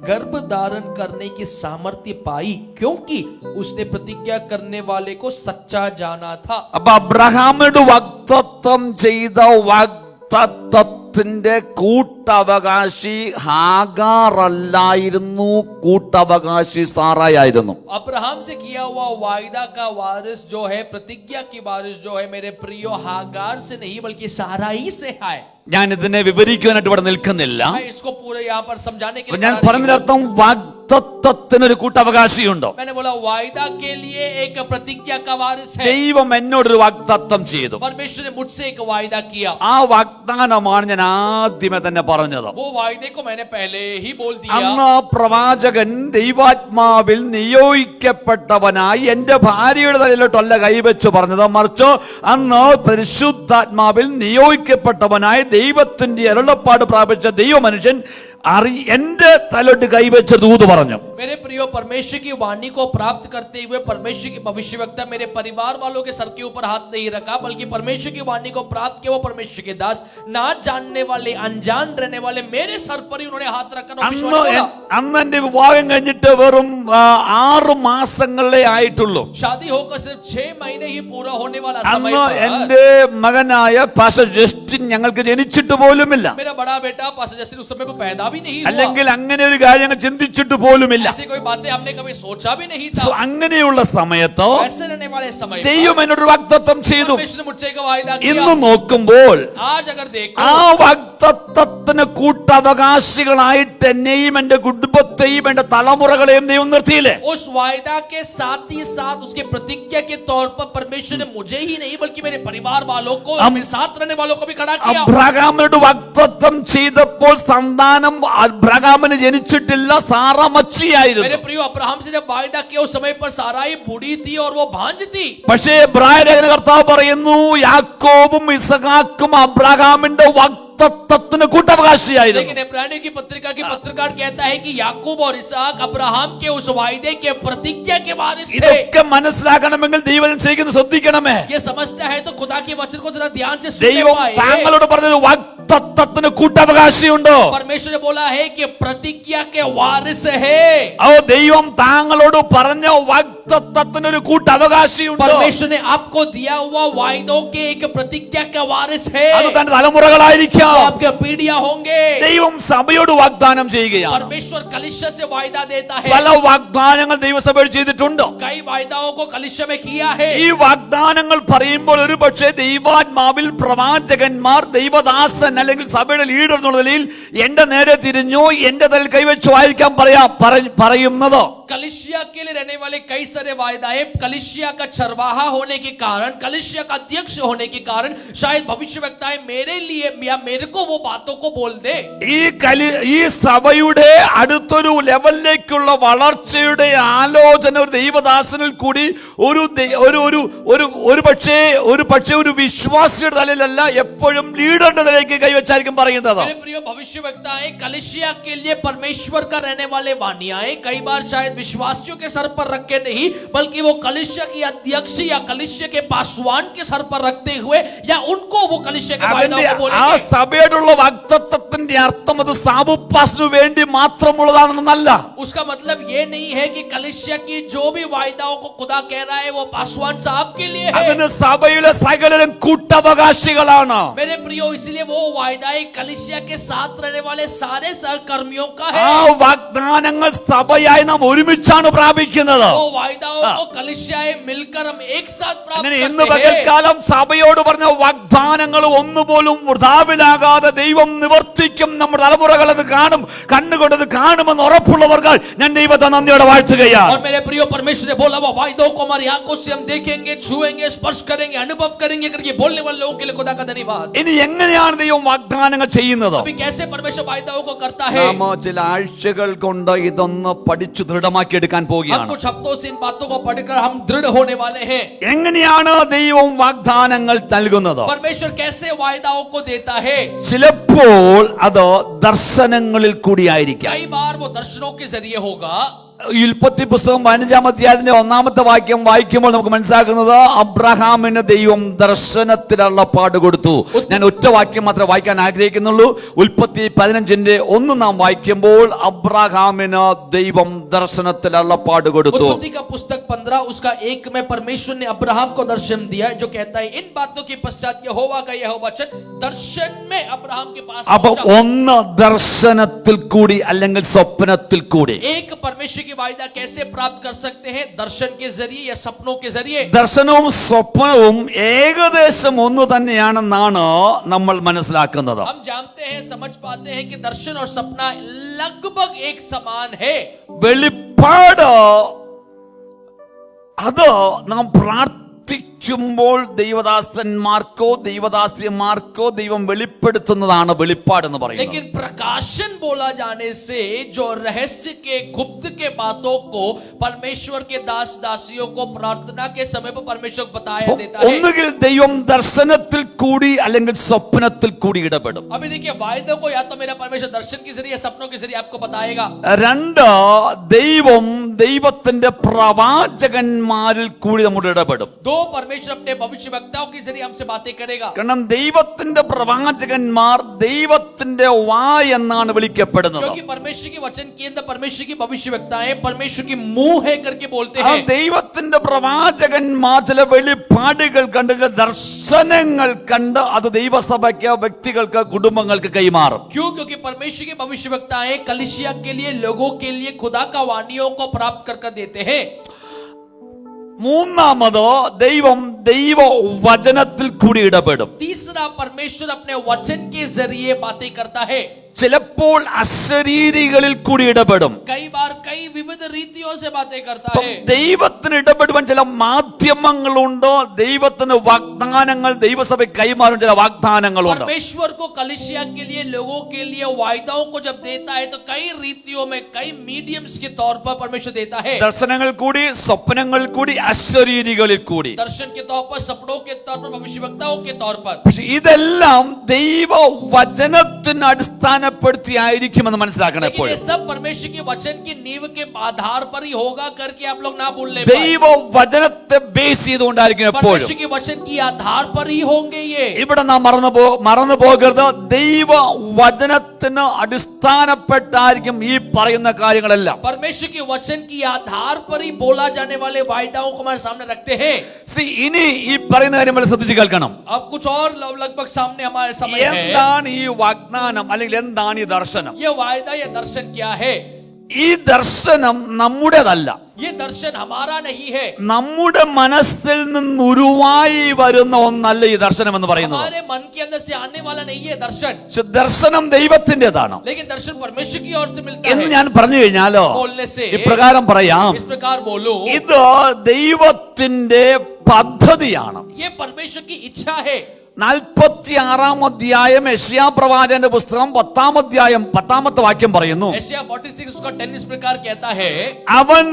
गर्भ धारण करने की सामर्थ्य पाई क्योंकि उसने प्रतिज्ञा करने वाले को सच्चा जाना था. അപ്പൊ അബ്രഹാമിനോട് വാഗ്ദത്തം ചെയ്ത വാഗ്ദത്തത്തിന്റെ കൂട്ടവകാശി ഹാഗാറല്ലായിരുന്നു, കൂട്ടവകാശി സാറായായിരുന്നു. अब्राहम से किया हुआ वायदा का वारिस जो है, प्रतिज्ञा की वारिस जो है मेरे प्रियो हागार से नहीं बल्कि साराई से है. ഞാൻ ഇതിനെ വിവരിക്കുവാനായിട്ട് ഇവിടെ നിൽക്കുന്നില്ല. मैं इसको पूरे यहाँ पर समझाने के लिए ഞാൻ പറഞ്ഞതിനർത്ഥം വാഗ്ദത്തത്തിനൊരു കൂട്ടവകാശിയുണ്ടോ? मैंने बोला वायदा के लिए एक प्रतिज्ञा का वारिस है. ദൈവം എന്നോടൊരു വാഗ്ദത്തം ചെയ്തു. परमेश्वर ने मुझसे एक वायदा किया. ആ വാഗ്ദാനമാണ് ഞാൻ ആദ്യമേ തന്നെ പറഞ്ഞത്. वो वायदे को मैंने पहले ही बोल दिया. അന്ന് പ്രവാചകൻ ദൈവാത്മാവിൽ നിയോഗിക്കപ്പെട്ടവനായി എന്റെ ഭാര്യയുടെ തലയിലോട്ടല്ല കൈവച്ച് പറഞ്ഞത്, മറിച്ച് അന്ന് പരിശുദ്ധാത്മാവിൽ നിയോഗിക്കപ്പെട്ടവനായി ദൈവത്തിന്റെ അരുളപ്പാട് പ്രാപിച്ച ദൈവമനുഷ്യൻ എന്റെ തലോട്ട് കൈവച്ച ദൂത് പറഞ്ഞു. मेरे प्रियो, परमेश्वर की वाणी को प्राप्त करते हुए परमेश्वर की भविष्यवक्ता मेरे परिवार वालों के सर के ऊपर हाथ नहीं रखा, बल्कि परमेश्वर की वाणी को प्राप्त किया वो परमेश्वर के दास, ना जानने वाले अनजान रहने वाले मेरे सर पर ही उन्होंने हाथ रखा. അന്ന് എന്റെ വിവാഹം കഴിഞ്ഞിട്ട് വെറും 6 മാസങ്ങളേ ആയിട്ടുള്ളൂ. शादी होकर सिर्फ 6 महीने ही पूरा होने वाला समय അന്ന് पर എന്റെ മകനായ പാസ്റ്റർ ജസ്റ്റിൻ ഞങ്ങൾക്ക് ജനിച്ചിട്ട് പോലുമില്ല. मेरा बड़ा बेटा पास्टर जस्टिन उस समय को पैदा भी नहीं അല്ലെങ്കിൽ हुआ. അങ്ങനെ ഒരു കാര്യങ്ങൾ ചിന്തിച്ചിട്ട് പോലുമില്ല. ऐसी कोई बातें हमने कभी सोचा भी नहीं था. അങ്ങനെയുള്ള സമയത്ത് ऐसे रहने वाले समय ദൈവം എന്നോട് വാഗ്ദത്തം ചെയ്തു. परमेश्वर ने मुझसे एक वायदा ഇന്ന് किया. നോക്കുമ്പോൾ आज अगर देखो ആ വാഗ്ദത്തത്തിന് കൂട്ടവകാശികളായിട്ട് എന്നെയും എന്റെ കുടുംബത്തെയും എന്റെ തലമുറകളെയും ദൈവം നിർത്തിയില്ലേ? उस वायदा के साथ ही साथ उसके प्रतिज्ञा के तौर पर परमेश्वर ने मुझे ही नहीं बल्कि मेरे परिवार वालों को, मेरे साथ रहने वालों को भी खड़ा किया. അബ്രഹാമിനോട് വാഗ്ദത്തം ചെയ്തപ്പോൾ സന്താനം അബ്രഹാമിന് ജനിച്ചിട്ടില്ല, സാറ മച്ചിയായിരുന്നു. मेरे प्रियो, अब्राहम से जब वायदा किया उस समय पर साराई बूढ़ी थी और वो भांज थी. പക്ഷേ എബ്രായ ലേഖന കർത്താവ് പറയുന്നു, യാക്കോബും ഇസഹാക്കും അബ്രഹാമിന്റെ വാഗ്ദത്തത്തിന് കൂട്ടവകാശിയായിരുന്നു. लेकिन इब्रानियों की पत्रिका की पत्रकार कहता है कि याकूब और इसहाक अब्राहम के उस वायदे के प्रतिज्ञा के वारिस थे। ഇതൊക്കെ മനസ്സിലാക്കണമെങ്കിൽ ദൈവം ചെയ്യുന്നത് ശ്രദ്ധിക്കണമേ. ये समझता है तो खुदा के वचन को जरा ध्यान से सुनने ദൈവം पाए। താങ്കളോട് പറഞ്ഞൊരു വാഗ്ദത്തത്തിന് കൂട്ടവകാശിയുണ്ടോ? परमेश्वर ने बोला है कि प्रतिज्ञा के वारिस है। ദൈവം താങ്കളോട് പറഞ്ഞ വാഗ്ദത്തത്തിന് ഒരു കൂട്ടവകാശിയുണ്ടോ? परमेश्वर ने आपको दिया हुआ वायदों के एक प्रतिज्ञा का वारिस है। അത് തന്റെ തലമുറകളായിരിക്കാം. वो आपके पीढ़ियां होंगे। ദൈവം സഭയോട് വാഗ്ദാനം ചെയ്യുകയാണ്. परमेश्वर कलिसिया से वायदा देता है। പല വാഗ്ദാനങ്ങൾ ദൈവസഭയോട് ചെയ്തിട്ടുണ്ട്. कई वायदाओं को कलिसिया में किया है। ഈ വാഗ്ദാനങ്ങൾ പറയുമ്പോൾ ഒരു പക്ഷേ ദൈവാത്മാവിൽ പ്രവാചകന്മാർ ദൈവദാസൻ അല്ലെങ്കിൽ സഭയുടെ ലീഡർ എന്നുള്ള നിലയിൽ എന്റെ നേരെ തിരിഞ്ഞു എന്റെ തലയിൽ കൈവച്ചു ആയിരിക്കാം പറയുന്നത്. कलिसिया के लिए रहने वाले कई सारे वायदाएं कलिसिया का चरवाहा होने के कारण, कलिसिया का अध्यक्ष होने के कारण शायद भविष्यवक्ताएं मेरे लिए या मेरे को वो बातों को बोल दे। ഈ സഭയുടെ അടുത്തൊരു ലെവലിലേക്കുള്ള വളർച്ചയുടെ ആലോചന ഒരു ദൈവദാസനിൽ കൂടി ഒരു പക്ഷേ ഒരു വിശ്വാസിയുടെ തലയിലല്ല, എപ്പോഴും ലീഡറുടെ തലയിലേക്ക് കൈവച്ചായിരിക്കും പറയുന്നത്. भविष्यवक्ताएं कलिसिया के लिए परमेश्वर का रहने वाले वाणियाएं कई बार शायद विश्वासियों के सर पर रख के नहीं, बल्कि वो कलिसिया की अध्यक्ष या कलिसिया के पासवान के सर पर रखते हुए या उनको वो कलिसिया के वायदाओं को बोलेंगे। ആ സഭയോടുള്ള വാഗ്ദത്തത്തിന്റെ അർത്ഥം അത് സാബുപ്പാസിനു വേണ്ടി മാത്രമുള്ളതാണെന്നല്ല. उसका मतलब ये नहीं है कि कलिसिया की जो भी वायदाओं को खुदा कह रहा है वो पासवान साहब के लिए है। അതിന് സഭയിലെ സകലരും കൂട്ടവകാശികളാണ്. मेरे प्रियो, इसलिए वो वायदाएं कलिसिया के साथ रहने वाले सारे सहकर्मियों का है। ആ വാഗ്ദാനങ്ങൾ സഭയായി നാം ഒരുമിച്ചാണ് പ്രാപിക്കുന്നത്. वो वायदाओं को कलिसियाएं मिलकर हम एक साथ प्राप्त അങ്ങനെ ഇന്ന് करते हैं। പകൽക്കാലം സഭയോട് പറഞ്ഞ വാഗ്ദാനങ്ങൾ ഒന്നുപോലും വൃഥാവിലാകാതെ ദൈവം നിവർത്തിക്കും. നമ്മുടെ തലമുറകൾ അത് കാണും, കണ്ണുകൊണ്ടത് കാണുമെന്ന് ഉറപ്പുള്ളവർക്ക് ഞാൻ ദൈവത്തെ നന്ദിയോടെ വാഴ്ത്തുകയാണ്. और मेरे प्रियो, परमेश्वर ने बोला वो वायदों को हमारी आंखों से हम देखेंगे, छुएंगे, स्पर्श करेंगे, अनुभव करेंगे करके बोलने वाले लोगों के लिए खुदा का धन्यवाद। ഇനി എങ്ങനെയാണ് ദൈവം വാഗ്ദാനങ്ങൾ ചെയ്യുന്നത്? अभी कैसे परमेश्वर वायदाओं को करता है? നാം ചില ആഴ്ചകൾ കൊണ്ട് ഇതൊന്ന് പഠിച്ചു ദൃഢമാക്കി എടുക്കാൻ हम പോവുകയാണ്. कुछ हफ्तों से इन बातों को पढ़कर हम दृढ़ होने वाले हैं। എങ്ങനെയാണ് ദൈവം വാഗ്ദാനങ്ങൾ നൽകുന്നത്? परमेश्वर कैसे वायदाओं को देता है? ചിലപ്പോൾ അത് ദർശനങ്ങളിൽ കൂടിയായിരിക്കാം. कई बार वो दर्शनों के जरिए होगा। ഉൽപ്പത്തി പുസ്തകം 15-ാം അധ്യായത്തിന്റെ 1-ാമത്തെ വാക്യം വായിക്കുമ്പോൾ നമുക്ക് മനസ്സിലാക്കുന്നത് അബ്രഹാമിന് ദൈവം ദർശനത്തിലുള്ള പാട് കൊടുത്തു. ഞാൻ ഒറ്റ വാക്യം മാത്രമേ വായിക്കാൻ ആഗ്രഹിക്കുന്നുള്ളൂ. ഉൽപ്പത്തി 15-ന്റെ 1 നാം വായിക്കുമ്പോൾ അബ്രഹാമിന് ദൈവം ദർശനത്തിലുള്ള പാട് കൊടുത്തു. उत्पत्ति का पुस्तक 15 उसका 1 में परमेश्वर ने अब्राहम को दर्शन दिया जो कहता है इन बातों के पश्चात यहोवा का यह वचन दर्शन में अब्राहम के पास അപ്പൊ ഒന്ന് ദർശനത്തിൽ കൂടി അല്ലെങ്കിൽ സ്വപ്നത്തിൽ കൂടി. एक परमेश्वर की वायदा कैसे प्राप्त कर सकते हैं? दर्शन के जरिए या सपनों के जरिए। ദർശനവും സ്വപ്നവും ഏകദേശം ഒന്ന് തന്നെയാണെന്നാണ് നമ്മൾ മനസ്സിലാക്കുന്നത്. हम जानते हैं, समझ पाते हैं कि दर्शन और सपना लगभग एक समान है। വെളിപ്പാട് അത് നാം പ്രാർത്ഥിക്കുമ്പോൾ ദൈവദാസന്മാർക്കോ ദൈവം വെളിപ്പെടുത്തുന്നതാണ് വെളിപ്പാട് എന്ന് പറയുന്നത്. लेकिन प्रकाशन बोला जाने से जो रहस्य के गुप्त के बातों को परमेश्वर के दास दासियों को प्रार्थना के समय पर परमेश्वर बताया देता है। ഒന്നുകിൽ ദൈവം ദർശനത്തിൽ കൂടി അല്ലെങ്കിൽ സ്വപ്നത്തിൽ കൂടി ഇടപെടും. अभी देखिए, वायदों को या तो मेरा परमेश्वर दर्शन के जरिए सपनों के जरिए आपको बताएगा। രണ്ട്, ദൈവം ദൈവത്തിന്റെ പ്രവാചകന്മാരിൽ കൂടി നമ്മുടെ ഇടപെടും. दो, परमेश्वर अपने भविष्यवक्ताओं के जरिए हमसे बातें करेगा। കാരണം ദൈവത്തിന്റെ പ്രവാചകന്മാർ ദൈവത്തിന്റെ വായ് എന്നാണ് വിളിക്കപ്പെടുന്നത്. क्योंकि परमेश्वर की वचन के अंदर परमेश्वर की भविष्यवक्ताएं परमेश्वर की मुंह है करके बोलते ആ हैं। ദൈവത്തിന്റെ പ്രവാചകന്മാർ ചില വെളിപ്പാടുകൾ കണ്ട്, ചില ദർശനങ്ങൾ കണ്ട് അത് ദൈവസഭയ്ക്ക്, വ്യക്തികൾക്ക്, കുടുംബങ്ങൾക്ക് കൈമാറും. क्यों? क्योंकि परमेश्वर की भविष्यवक्ताएं कलिसिया के लिए, लोगों के लिए खुदा का वाणियों को प्राप्त कर देते हैं। മൂന്നാമത് ദൈവം ദൈവവചനത്തിൽ കൂടി ഇടപെടും. तीसरा, परमेश्वर अपने वचन के जरिए बातें करता है. ചിലപ്പോൾ അശരീരികളിൽ കൂടി ഇടപെടും. कई बार कई विविध रीतियों से बातें करता അപ്പം है. ദൈവത്തിന് ഇടപെടുവാൻ ചില മാധ്യമങ്ങളുണ്ട്. ദൈവത്തിന് വാഗ്ദാനങ്ങൾ ദൈവസഭ കൈമാറും ചില വാഗ്ദാനങ്ങളുണ്ട്. परमेश्वर को कलीसिया के लिए, लोगों के लिए वायदाओं को जब देता है तो कई रीतियों में, कई मीडियम्स के तौर पर परमेश्वर देता है. ദർശനങ്ങൾ കൂടി, സ്വപ്നങ്ങൾ കൂടി, അശരീരികളിൽ കൂടി. दर्शन के तौर पर, सपनों के तौर पर, भविष्यवक्ताओं के तौर पर. പക്ഷെ ഇതെല്ലാം ദൈവ വചനത്തിന് അടിസ്ഥാനപ്പെടുത്തിയായിരിക്കുമെന്ന് മനസ്സിലാക്കണം. लेकिन എപ്പോഴും ये सब परमेश्वर के वचन की नींव के आधार पर ही होगा करके आप लोग ना भूलने ദൈവ വചനത്തെ ബേസ് ചെയ്തുകൊണ്ടായിരിക്കും എപ്പോഴും. परमेश्वर के वचन की आधार पर ही होंगे ये. ഇവിടെ നാം മറന്നു പോകരുത്. ദൈവ വചനത്തിന് അടിസ്ഥാനപ്പെട്ടായിരിക്കും ഈ പറയുന്ന കാര്യങ്ങളെല്ലാം. परमेश्वर के वचन की आधार पर ही बोला जाने वाले वायदाओं को हमारे सामने रखते हैं. ഇനി ഈ പറയുന്ന കാര്യം വളരെ ശ്രദ്ധിച്ച് കേൾക്കണം. अब कुछ और लगभग सामने हमारे समय है. എന്താണ് ഈ വാഗ്ദാനം അല്ലെങ്കിൽ എന്താണ് ഈ ദർശനം? ये वायदा, ये दर्शन क्या है? ഈ ദർശനം നമ്മുടേതല്ല. ये दर्शन हमारा नहीं है. നമ്മുടെ മനസ്സിൽ നിന്ന് ഉരുവായി വരുന്ന ഒന്നല്ല ഈ ദർശനം എന്ന് പറയുന്നത്. हमारे मन के अंदर से आने वाला नहीं है दर्शन. പക്ഷെ ദർശനം ദൈവത്തിൻ്റെതാണ് लेकिन दर्शन परमेश्वर की ओर से मिलता എന്ന് है. ഞാൻ പറഞ്ഞു കഴിഞ്ഞാലോ बोलने से ഇപ്രകാരം പറയാം. इस प्रकार बोलो, ഇത് ദൈവത്തിന്റെ പദ്ധതിയാണ്. ये परमेश्वर की इच्छा है. 46 അധ്യായം യെശയ്യാ പ്രവാചകന്റെ പുസ്തകം 10 അധ്യായം 10 വാക്യം പറയുന്നു, एशिया 46 उसका 10 इस प्रकार कहता है, അവൻ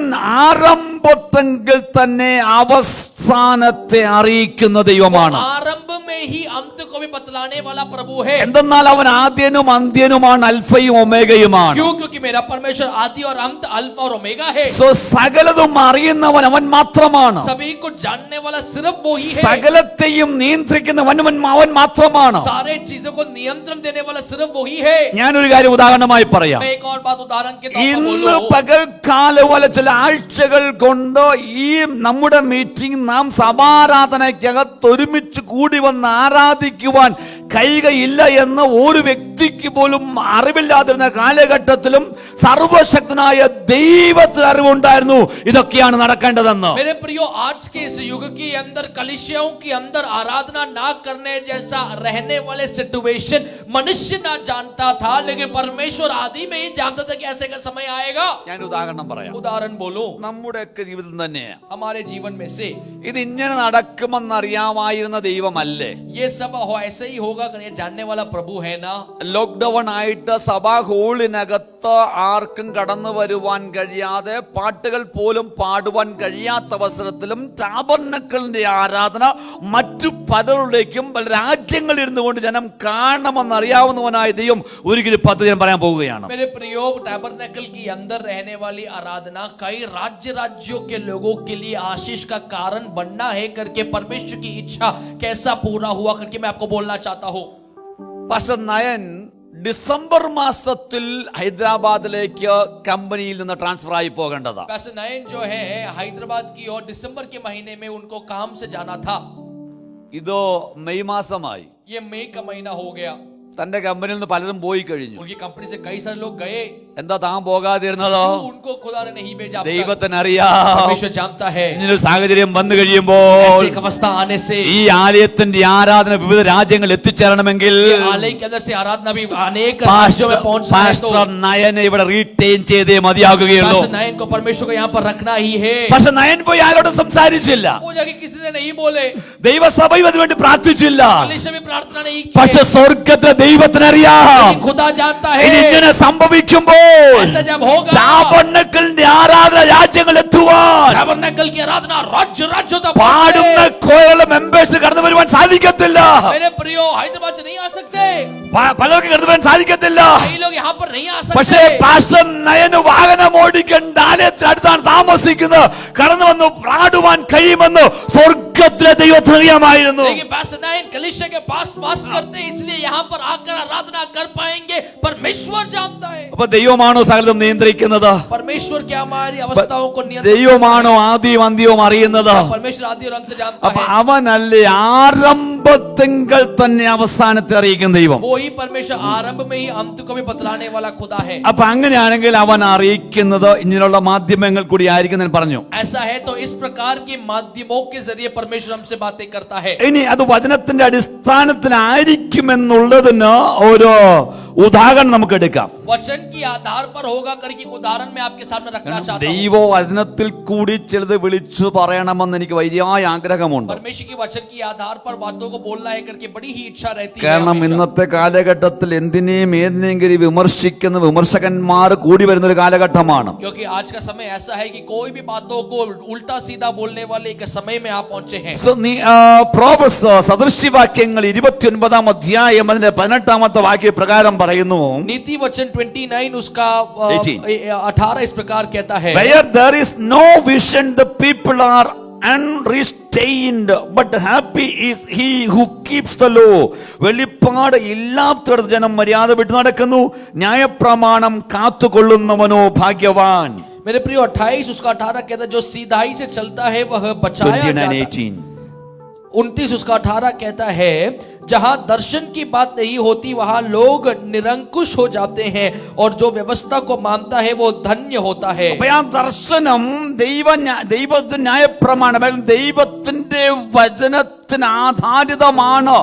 ആരംഭത്തെങ്കിൽ തന്നെ അവസാനത്തെ അറിയിക്കുന്ന ദൈവമാണ്. आरंभ में ही अंत को भी बतलाने वाला प्रभु है. എന്തെന്നാൽ അവൻ ആദ്യനും അന്ത്യനുമാണ്, അൽഫയും ഒമേഗയുമാണ്. क्यों? क्योंकि मेरा परमेश्वर आदि और अंत, अल्फा और ओमेगा है. സകലതും അറിയുന്നവൻ അവൻ മാത്രമാണ്. सभी को जानने वाला सिर्फ वो ही है. സകലത്തെയും നിയന്ത്രിക്കുന്നവൻ അവൻ മാത്രമാണ്. सारे चीजों को नियंत्रण देने वाला सिर्फ वो ही है. ഞാനൊരു കാര്യം ഉദാഹരണമായി പറയാം. मैं एक और बात उदाहरण के तौर पर ഇന്ന് बोलूं. പകൽക്കാലം പോലെ ചില ആഴ്ചകൾ കൊണ്ട് ഈ നമ്മുടെ മീറ്റിംഗ് നാം സമാരാധനയ്ക്കകത്ത് ഒരുമിച്ച് കൂടി വന്ന് ആരാധിക്കുവാൻ കഴിയുകയില്ല എന്ന് ഒരു വ്യക്തിക്ക് പോലും അറിവില്ലാതിരുന്ന കാലഘട്ടത്തിലും സർവശക്തനായ ദൈവത്തിന് അറിവുണ്ടായിരുന്നു ഇതൊക്കെയാണ് നടക്കേണ്ടതെന്ന്. मेरे प्रियो, आज के इस युग के अंदर कलीसियाओं के अंदर आराधना ना करने जैसा रहने वाले सिचुएशन मनुष्य ना जानता था, लेकिन परमेश्वर आदि में ही जानता था कि ऐसे का समय आएगा. ഞാൻ उदाहरण പറയാം. उदाहरण बोलो, നമ്മുടെയൊക്കെ ജീവിതം തന്നെയാണ് हमारे जीवन में से ഇത് ഇങ്ങനെ നടക്കുമെന്നറിയാമായിരുന്ന ദൈവമല്ലേ? ये सब ऐसे ही होगा ये जानने वाला प्रभु है ना. ലോക്ക്ഡൌൺ ആയിട്ട് സഭാ ഹോളിനകത്ത് ആർക്കും കടന്നു വരുവാൻ കഴിയാതെ പാട്ടുകൾ പോലും പാടുവാൻ കഴിയാത്ത അവസരത്തിലും ടാബർനക്കിളിന്റെ ആരാധന മറ്റു പലരിലേക്കും പല രാജ്യങ്ങളിൽ ഇരുന്നു കൊണ്ട് ജനം കാണണമെന്ന് അറിയാവുന്നവനായ ദൈവം ഒരിക്കലും പദ്ധതി ഞാൻ പറയാൻ പോവുകയാണ്. मेरे प्रियो, टैबरनेकल के अंदर रहने वाली आराधना कई राज्यों के लोगों के लिए आशीष का कारण बनना है करके परमेश्वर की इच्छा कैसा पूरा हुआ करके मैं आपको बोलना चाहता हूं. പാസ്റ്റർ നയൻ ഡിസംബർ മാസത്തിൽ ഹൈദരാബാദിലേക്ക് കമ്പനിയിൽ നിന്ന് ട്രാൻസ്ഫർ ആയി പോകേണ്ടതാണ്. पैसे नयन जो है हैदराबाद की और दिसंबर के महीने में उनको काम से जाना था. ഇതോ മെയ് മാസമായി. ये मई का महीना हो गया. തന്റെ കമ്പനിയിൽ നിന്ന് പലരും പോയി കഴിഞ്ഞു. उनकी कंपनी से कई सारे लोग गए. എന്താ താൻ പോകാതിരുന്നതോ? उनको खुदा ने नहीं भेजा. ദൈവത്തിനറിയാം. परमेश्वर जानता है. ഇങ്ങനൊരു സാഹചര്യം വന്നു കഴിയുമ്പോൾ ऐसी अवस्था आने से ഈ ആലയത്തിന്റെ ആരാധന വിവിധ രാജ്യങ്ങളിൽ എത്തിച്ചേരണമെങ്കിൽ आलय के अंदर से आराधना भी अनेक राज्यों में पहुंचना है. तो പാസ്റ്റർ നയനെ ഇവിടെ റീറ്റെയിൻ ചെയ്തേ മതിയാകുകയുള്ളൂ. पास्टर नयन को परमेश्वर को यहाँ पर रखना ही है. പക്ഷെ നയൻ പോയി ആരോടും സംസാരിച്ചില്ല. वो जाके किसी से नहीं बोले, ദൈവസഭയും അതിനുവേണ്ടി പ്രാർത്ഥിച്ചില്ല. कलीसिया में प्रार्थना नहीं की. പക്ഷെ സ്വർഗത്തിലെ ദൈവത്തിനറിയാം लेकिन खुदा जानता है ഇനി ഇങ്ങനെ സംഭവിക്കുമ്പോൾ ऐसा जब होगा ടാബർനക്കിളിന്റെ ആരാധന രാജ്യങ്ങൾ എത്തുവാൻ टैबरनेकल की आराधना राज्यों तक പാടുന്ന पहुंचे. കോയല മെമ്പേഴ്സ് കടന്നു വരുവാൻ സാധിക്കത്തില്ല. मेरे प्रियो, हैदराबाद से नहीं आ सकते. പലർക്കും കടന്നു വരാൻ സാധിക്കത്തില്ല. कई लोग यहाँ पर नहीं आ പക്ഷേ सकते. പാസ്റ്റർ നയന് വാഹനം ഓടിക്കേണ്ട ആലയത്തിനടുത്താണ് താമസിക്കുന്നത്. കടന്നു വന്ന് പാടുവാൻ കഴിയുമെന്ന് സ്വർഗത്തിലെ ദൈവത്തിനറിയാമായിരുന്നു. लेकिन पास्टर नयन कलीसिया के पास वास करते हैं, इसलिए यहाँ पर आकर आराधना कर पाएंगे. परमेश्वर जानता है. അപ്പൊ ദൈവമാണോ സകലതും നിയന്ത്രിക്കുന്നത്? परमेश्वर क्या हमारी अवस्थाओं को नियंत्रित ദൈവമാണോ ആദ്യവും അന്ത്യവും അറിയുന്നത്? परमेश्वर आदि और अंत जानता അപ്പൊ है. അവനല്ലേ ആരംഭത്തെങ്കിൽ തന്നെ അവസാനത്തെ അറിയിക്കുന്ന ദൈവം. वो ही परमेश्वर आरंभ में ही अंत को भी बतलाने वाला खुदा है. അപ്പൊ അങ്ങനെയാണെങ്കിൽ അവൻ അറിയിക്കുന്നത് ഇങ്ങനെയുള്ള മാധ്യമങ്ങൾ കൂടി ആയിരിക്കും ഞാൻ പറഞ്ഞു. ऐसा है तो इस प्रकार के माध्यमों के जरिए परमेश्वर हमसे बातें करता है. ഇനി അത് വചനത്തിന്റെ അടിസ്ഥാനത്തിലായിരിക്കുമെന്നുള്ളതിന് ഉദാഹരണം നമുക്ക് എടുക്കാം. वचन की आधार पर होगा करके एक उदाहरण मैं आपके सामने रखना चाहता हूँ. ദൈവവചനത്തിൽ കൂടി ചിലത് വിളിച്ചു പറയണമെന്ന് എനിക്ക് വലിയ ആഗ്രഹമുണ്ട്. परमेश्वर के वचन की आधार पर बातों को बोलना है करके बड़ी ही इच्छा रहती है. കാരണം ഇന്നത്തെ കാലഘട്ടത്തിൽ എന്തിനേയും ഏതിനെങ്കിലും വിമർശിക്കുന്ന വിമർശകന്മാർ കൂടി വരുന്ന ഒരു കാലഘട്ടമാണ്. क्योंकि आज का समय ऐसा है कि कोई भी बातों को उल्टा सीधा बोलने वाले एक समय में आप पहुंचे हैं. പ്രോവർബ്സ് സദൃശ്യവാക്യങ്ങൾ 29 അധ്യായം അതിന്റെ 18 വാക്യ പ്രകാരം പറയുന്നു. नीति वचन 29 उसका 18 इस प्रकार कहता है. Where there is no vision, the people are unrestrained, but happy is he who keeps the law. വെളിപ്പാട് ഇല്ലാത്തടത്ത് ജനം മര്യാദ വിട്ടു നടക്കുന്നു, ന്യായപ്രമാണം കാത്തുകൊള്ളുന്നവനോ ഭാഗ്യവാൻ. मेरे प्रिय 28 उसका 18 कहता है जो सीधाई से चलता है वह बचाया जाता है. 29 उसका 18 कहता है जहां दर्शन की बात नहीं होती वहां लोग निरंकुश हो जाते हैं और जो व्यवस्था को मानता है वो धन्य होता है. ദർശനം ദൈവത്തിന്റെ ന്യായപ്രമാണം ദൈവത്തിന്റെ വചനത്തിന് ആധാരിതമാണ്.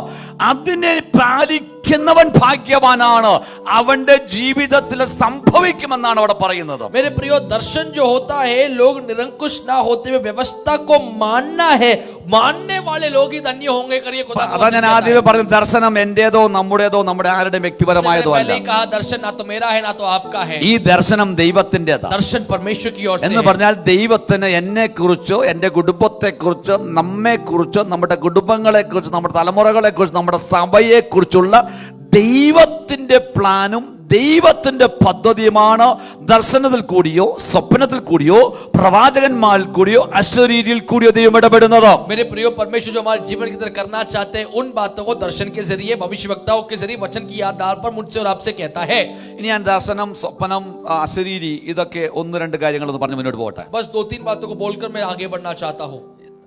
അതിനെ പാലിക്കുന്നവൻ ഭാഗ്യവാനാണ്. അവന്റെ ജീവിതത്തിൽ സംഭവിക്കുമെന്നാണ് അവിടെ പറയുന്നത്. मेरे प्रियो दर्शन जो होता है लोग निरंकुश ना होते हुए व्यवस्था को मानना है, मानने वाले लोग ही धन्य होंगे करिए. അതാ ഞാൻ ആദ്യമേ പറഞ്ഞു, ദർശനം എന്റേതോ നമ്മുടേതോ നമ്മുടെ ആരുടെ വ്യക്തിപരമായതോ അല്ല. कहा दर्शन ना तो मेरा है ना तो आपका है. ഈ ദർശനം ദൈവത്തിൻ്റെതാ. दर्शन परमेश्वर की ओर से എന്ന് പറഞ്ഞാൽ ദൈവത്തിന് എന്നെ കുറിച്ചോ എന്റെ കുടുംബത്തെ കുറിച്ചോ നമ്മെ കുറിച്ചോ നമ്മുടെ കുടുംബങ്ങളെ കുറിച്ചോ നമ്മുടെ തലമുറകളെ കുറിച്ചോ നമ്മുടെ സഭയെ കുറിച്ചുള്ള ദൈവത്തിന്റെ പ്ലാനും ദൈവത്തിന്റെ പദ്ധതിയുമാണ് ദർശനത്തിൽ കൂടിയോ സ്വപ്നത്തിൽ കൂടിയോ പ്രവാചകന്മാരിൽ കൂടിയോ അശരീരിയിൽ കൂടിയോ ദൈവം ഇടപെടുന്നത്. मेरे प्रियो परमेश्वर जो हमारे जीवन की तरह करना चाहते हैं उन बातों को दर्शन के जरिए भविष्यवक्ताओं के जरिए वचन की आधार पर मुझसे और आपसे कहता है. ഇനി ഞാൻ ദർശനം സ്വപ്നം അശരീരി ഇതൊക്കെ ഒന്ന് രണ്ട് കാര്യങ്ങളൊന്ന് പറഞ്ഞ് മുന്നോട്ട് പോകട്ടെ. बस 2-3 बातों को बोलकर मैं आगे बढ़ना चाहता हूँ.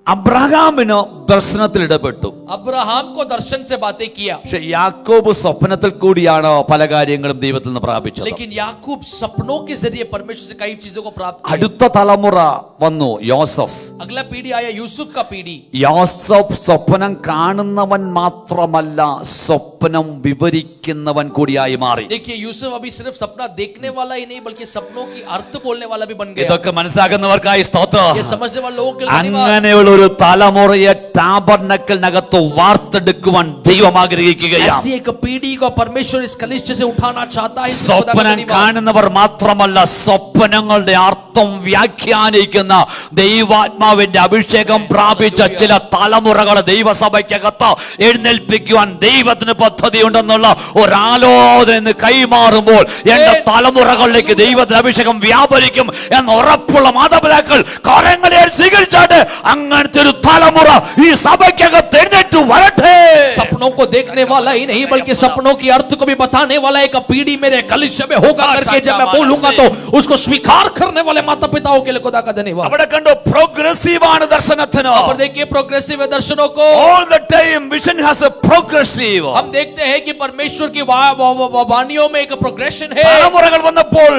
അബ്രഹാമിന് ദർശനത്തിൽ ഇടപെട്ടു. अब्राहम को दर्शन से बातें किया. പക്ഷെ യാക്കോബ് സ്വപ്നത്തിൽ കൂടിയാണ് പല കാര്യങ്ങളും ദൈവത്തിൽ നിന്ന് പ്രാപിച്ചത്. लेकिन याकूब सपनों के जरिए परमेश्वर से कई चीजों को प्राप्त किया. അടുത്ത തലമുറ വന്നു യോസഫ്. अगला पीढ़ी आया यूसुफ का पीढ़ी. യോസഫ് സ്വപ്നം കാണുന്നവൻ മാത്രമല്ല സ്വപ്നം വിവരിക്കുന്നവൻ കൂടിയായി മാറി. देखिए यूसुफ अभी सिर्फ सपना देखने वाला ही नहीं बल्कि सपनों की अर्थ बोलने वाला भी बन गया. ഇതൊക്കെ മനസ്സിലാക്കുന്നവർക്കായി സ്തോത്രം. ये समझने वाले लोगों के लिए അങ്ങനെയുള്ള ഒരു തലമുറയെ ടാബർനക്കലിനകത്ത് വാർത്തെടുക്കുവാൻ ദൈവം ആഗ്രഹിക്കുകയാണ്. ऐसी एक पीढ़ी को परमेश्वर इस कलिष्य से उठाना चाहता है. സ്വപ്നം കാണുന്നവർ മാത്രമല്ല സ്വപ്നങ്ങളുടെ അർത്ഥം വ്യാഖ്യാനിക്കുന്ന ദൈവാത്മാവിന്റെ അഭിഷേകം പ്രാപിച്ച ചില തലമുറകളെ ദൈവസഭയ്ക്കകത്ത് എഴുന്നേൽപ്പിക്കുവാൻ ദൈവത്തിന് പദ്ധതി ഉണ്ടെന്നുള്ള ഒരാലോചന കൈമാറുമ്പോൾ എന്റെ തലമുറകളിലേക്ക് ദൈവത്തിന്റെ അഭിഷേകം വ്യാപരിക്കും എന്ന് ഉറപ്പുള്ള മാതാപിതാക്കൾ കരങ്ങളെ സ്വീകരിച്ചാട്ട് അങ്ങനത്തെ ഒരു തലമുറ ഈ സഭയ്ക്കകത്ത് എഴുന്നേറ്റ് വരട്ടെ. सपनों को देखने वाला ही नहीं बल्कि सपनों की अर्थ को भी बताने वाला एक पीढ़ी मेरे कलिष्य में होगा करके जब मैं बोलूंगा तो उसको स्वीकार करने वाले माता पिताओं के लिए खुदा का धन्यवाद. അവിടെ കണ്ടോ പ്രോഗ്രസീവ് ആണ് ദർശനത്തിന്. पर देखिए प्रोग्रेसिव है दर्शनों को. All the time vision has a progressive. हम देखते हैं कि परमेश्वर की वाणियों में एक प्रोग्रेशन है. തലമുറകൾ വന്നപ്പോൾ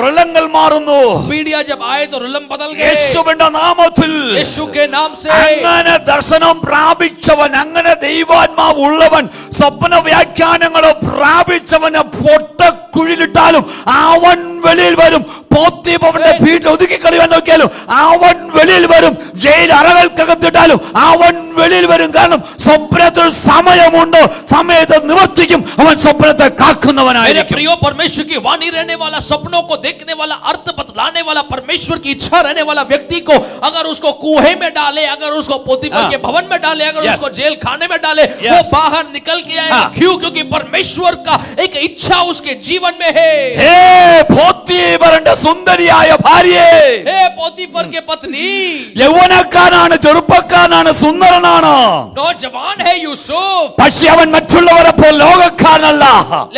റിലങ്ങൾ മാറുന്നു. पीढ़ियां जब आए तो रिलम बदल गए. യേശുവിന്റെ നാമത്തിൽ यीशु के नाम से അങ്ങനെ ദർശനം പ്രാപിച്ചവൻ അങ്ങനെ ദൈവാത്മാവ് ഉള്ളവൻ സ്വപ്ന വ്യാഖ്യാനങ്ങളോ പ്രാപിച്ചവനെ പൊട്ടക്കുഴിലിട്ടാലും അവൻ വെളിയിൽ വരും. പോത്തിപ്പവന്റെ വീട്ടിൽ ഒതുക്കി കളിയാൻ നോക്കിയാലും അവൻ വെളിയിൽ വരും. ജയിൽ അറകൾക്കകത്തിട്ടാലും അവൻ വെളിയിൽ വരും. കാരണം സ്വപ്നത്തിൽ സമയമുണ്ട്, സമയത്ത് നിവർത്തിക്കും. അവൻ സ്വപ്നത്തെ കാക്കുന്നവനായിരിക്കും. प्रियो परमेश्वर की वाणी रहने वाला, सपनों को देखने वाला, अर्थ बतलाने वाला, परमेश्वर की इच्छा रहने वाला व्यक्ति को अगर उसको कुएं में डाले, अगर उसको पोतीफर के भवन में डाले, अगर उसको जेल खाने में डाले, वो बाहर निकल के आएगा. क्यों? क्योंकि परमेश्वर का एक इच्छा उसके जीवन में है. हे പോത്തിഫറിന്റെ സുന്ദരിയായ ഭാര്യയെ, हे पोतीफर के पत्नी, യൗവനക്കാരനാണ്, ചെറുപ്പക്കാരനാണ്, സുന്ദരനാണ്, नौजवान है यूसुफ, പക്ഷെ അവൻ മറ്റുള്ളവരെ പോലെ ലോകക്കാരനല്ല.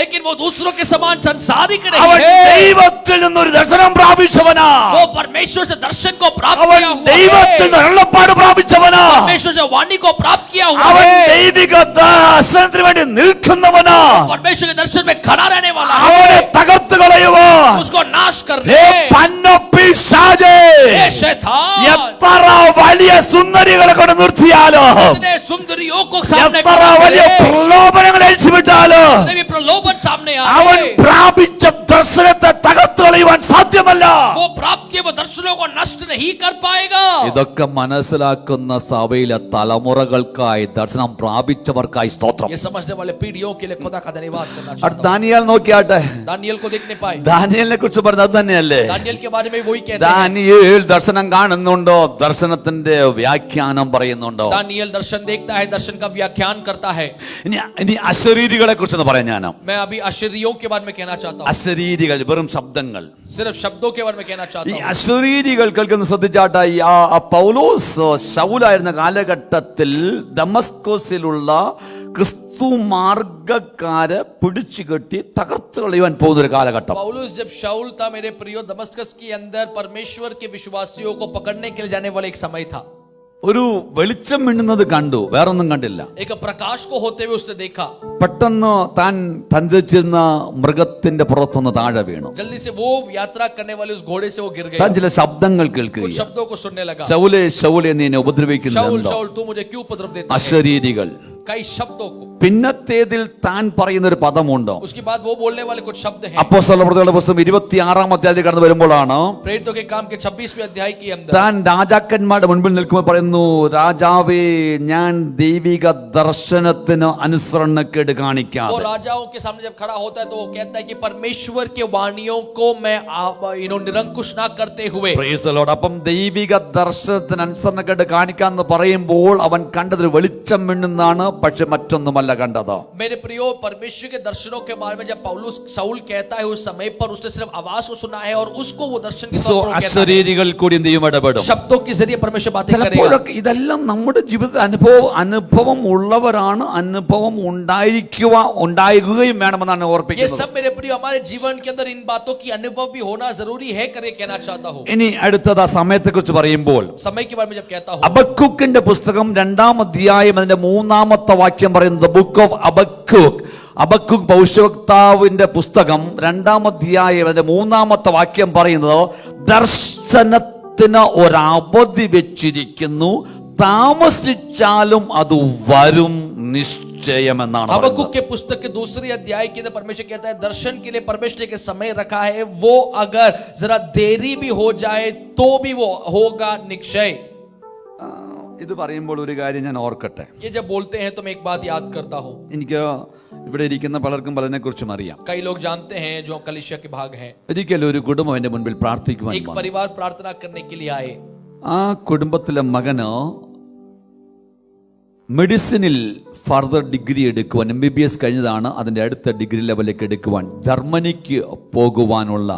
लेकिन वो दूसरों के समान संसारिक അവൻ नहीं है. ദൈവത്തിൽ നിന്നൊരു ദർശനം പ്രാപിച്ചവനാ. वो परमेश्वर से दर्शन को प्राप्त അവൻ किया हुआ ദൈവത്തിൽ നിന്ന് है. വെള്ളപ്പാട് പ്രാപിച്ചവനാ. परमेश्वर से वाणी को प्राप्त किया हुआ അവൻ है. ദൈവിക ദർശനത്തിന് വേണ്ടി നിൽക്കുന്നവനാ. परमेश्वर के दर्शन में खड़ा रहने वाला അവൻ है. അവനെ തകർത്ത് കളയുവാൻ उसको नाश ഏ करने പന്നപ്പിശാചേ, ये शैतान എത്ര വലിയ സുന്ദരികളെ കൊണ്ട് നിർത്തിയാലോ, इतने सुंदरियों को सामने എത്ര വലിയ പ്രലോഭനങ്ങൾ അഴിച്ചുവിട്ടാലോ, जितने भी प्रलोभन सामने അവൻ आए പ്രാപിച്ച ദർശനത്തെ തകർത്ത് കളയുവാൻ സാധ്യമല്ല. वो प्राप्त किए वो दर्शनों को नष्ट नहीं कर पाएगा। ഇതൊക്കെ മനസ്സിലാക്കുന്ന സഭയിലെ തലമുറകൾക്കായി ദർശനം പ്രാപിച്ചവർക്കായി സ്തോത്രം. ये समझने वाले पीढ़ियों के लिए खुदा का धन्यवाद करना അടുത്ത चाहता हूं। ദാനിയേൽ നോക്കിയാട്ടെ. दानियल को देखने पाए, ദാനിയേലിനെ കുറിച്ച് പറഞ്ഞത് അത് തന്നെയല്ലേ. दानियल के बारे में वही कहते हैं। ദാനിയേൽ ദർശനം കാണുന്നുണ്ടോ, ദർശനത്തിന്റെ വ്യാഖ്യാനം പറയുന്നുണ്ടോ? दानियल दर्शन देखता है, दर्शन का व्याख्यान करता है। ഇനി അശരീരികളെ കുറിച്ചൊന്ന് പറയാം. ഞാൻ मैं अभी अशरीरियों के बारे में कहना चाहता हूँ, അശരീരികൾ വെറും ശബ്ദങ്ങൾ. सिर्फ शब्दों के बारे में कहना ഈ चाहता हूँ। അശരീരികൾ കേൾക്കുന്ന ശ്രദ്ധിച്ചാട്ടെ. ആ പൗലോസ് ശൗലായിരുന്ന കാലഘട്ടത്തിൽ ദമസ്കോസിലുള്ള ക്രിസ്തു മാർഗക്കാരെ പിടിച്ചു കെട്ടി തകർത്ത് കളയുവാൻ പോകുന്ന ഒരു കാലഘട്ടം. पौलुस जब शाऊल था मेरे प्रियो, दमस्कस के अंदर परमेश्वर के विश्वासियों को पकड़ने के लिए जाने वाला एक समय था। ഒരു വെളിച്ചം മിന്നുന്നത് കണ്ടു, വേറൊന്നും കണ്ടില്ല. एक प्रकाश को होते हुए उसने देखा, പെട്ടെന്ന് താൻ സഞ്ചരിച്ചിരുന്ന മൃഗത്തിന്റെ പുറത്തൊന്ന് താഴെ വീണു. जल्दी से वो यात्रा करने वाले उस घोड़े से वो गिर താൻ गया, ചില ശബ്ദങ്ങൾ कुछ കേൾക്കുകയാണ്. शब्दों को सुनने लगा। ശൗലേ ശൗലേ നീ എന്നെ ഉപദ്രവിക്കുന്നത് शाऊल എന്തോ? शाऊल तू मुझे क्यों उपद्रव देता है? അശരീരികൾ. कई शब्दों को, പിന്നത്തേതിൽ താൻ പറയുന്ന ഒരു പദമുണ്ടോ? उसके बाद वो बोलने वाले कुछ शब्द हैं। അപ്പോസ്തലപ്രവൃത്തികളുടെ പുസ്തകം 26-ാം അധ്യായത്തിൽ കടന്നു വരുമ്പോഴാണ് प्रेरितों के काम के 26वें अध्याय के अंदर താൻ രാജാക്കന്മാരുടെ മുൻപിൽ നിൽക്കുമ്പോൾ പറയുന്നു, രാജാവേ ഞാൻ ദൈവിക ദർശനത്തിന് അനുസരണക്കേട് वो കാണിക്കാതെ. राजाओं के सामने जब खड़ा होता है तो वो कहता है कि परमेश्वर के वाणियों को मैं निरंकुश ना करते हुए। Praise the Lord. അപ്പം ദൈവിക ദർശനത്തിന് അനുസരണക്കേട് കാണിക്കാന്ന് പറയുമ്പോൾ അവൻ കണ്ടത് ഒരു വെളിച്ചം മിന്നുന്നതാണ്, പക്ഷെ മറ്റൊന്നുമല്ല കണ്ടത്. मेरे प्रियो, परमेश्वर के दर्शनों के बारे में जब पौलुस शाऊल कहता है उस समय पर उसने सिर्फ आवाज को सुना है और उसको वो दर्शन के സോ तौर पर वो कहता है। അശരീരികൾ കൂടി എന്ത് ചെയ്യും? ഇടപെടും. शब्दों के जरिए परमेश्वर बातें करेगा। ചിലപ്പോഴൊക്കെ ഇതെല്ലാം നമ്മുടെ ജീവിതത്തിൽ അനുഭവം ഉള്ളവരാണ്, അനുഭവം ഉണ്ടാകുകയും വേണമെന്നാണ് ये ഓർപ്പിക്കുന്നത്. सब मेरे प्रियो हमारे जीवन के अंदर इन बातों की अनुभव भी होना जरूरी है करके कहना चाहता हूँ। ഇനി അടുത്തത് ആ സമയത്തെ കുറിച്ച് പറയുമ്പോൾ समय के बारे में जब कहता हूँ, അബക്കൂക്കിന്റെ പുസ്തകം 2-ാം അധ്യായം അതിന്റെ 3-ാമത്തെ വാക്യം പറയുന്നത്, ബുക്ക് ഓഫ് അബക്കൂക്ക്. അബക്കൂക്ക് ഭവിഷ്യവക്താവിന്റെ പുസ്തകം 2-ാം അധ്യായം അതിന്റെ 3-ാമത്തെ വാക്യം പറയുന്നത്, ദർശനത്തിന് ഒരവധി വെച്ചിരിക്കുന്നു, താമസിച്ചാലും അത് വരും നിശ്ചയമെന്നാണ്. हबक्कुक के पुस्तक के 2रे अध्याय के अंदर परमेश्वर कहता है दर्शन के लिए परमेश्वर के समय रखा है, वो अगर जरा देरी भी हो जाए तो भी वो होगा निश्चय। ഇത് പറയുമ്പോൾ ഒരു കാര്യം ഞാൻ ഓർക്കട്ടെ. ये जब बोलते हैं तो मैं एक बात याद करता हूँ। എനിക്ക് ഇവിടെ ഇരിക്കുന്ന പലർക്കും പലതിനെ കുറിച്ചും അറിയാം. कई लोग जानते हैं जो कलीसिया के भाग हैं। ഒരിക്കലും ഒരു കുടുംബം എന്റെ മുൻപിൽ പ്രാർത്ഥിക്കുവാൻ एक വന്നു. परिवार प्रार्थना करने के लिए आए। ആ കുടുംബത്തിലെ മകന് മെഡിസിനിൽ ഫർദർ ഡിഗ്രി എടുക്കുവാൻ, MBBS കഴിഞ്ഞതാണ്, അതിൻ്റെ അടുത്ത ഡിഗ്രി ലെവലിലേക്ക് എടുക്കുവാൻ ജർമ്മനിക്ക് പോകുവാനുള്ള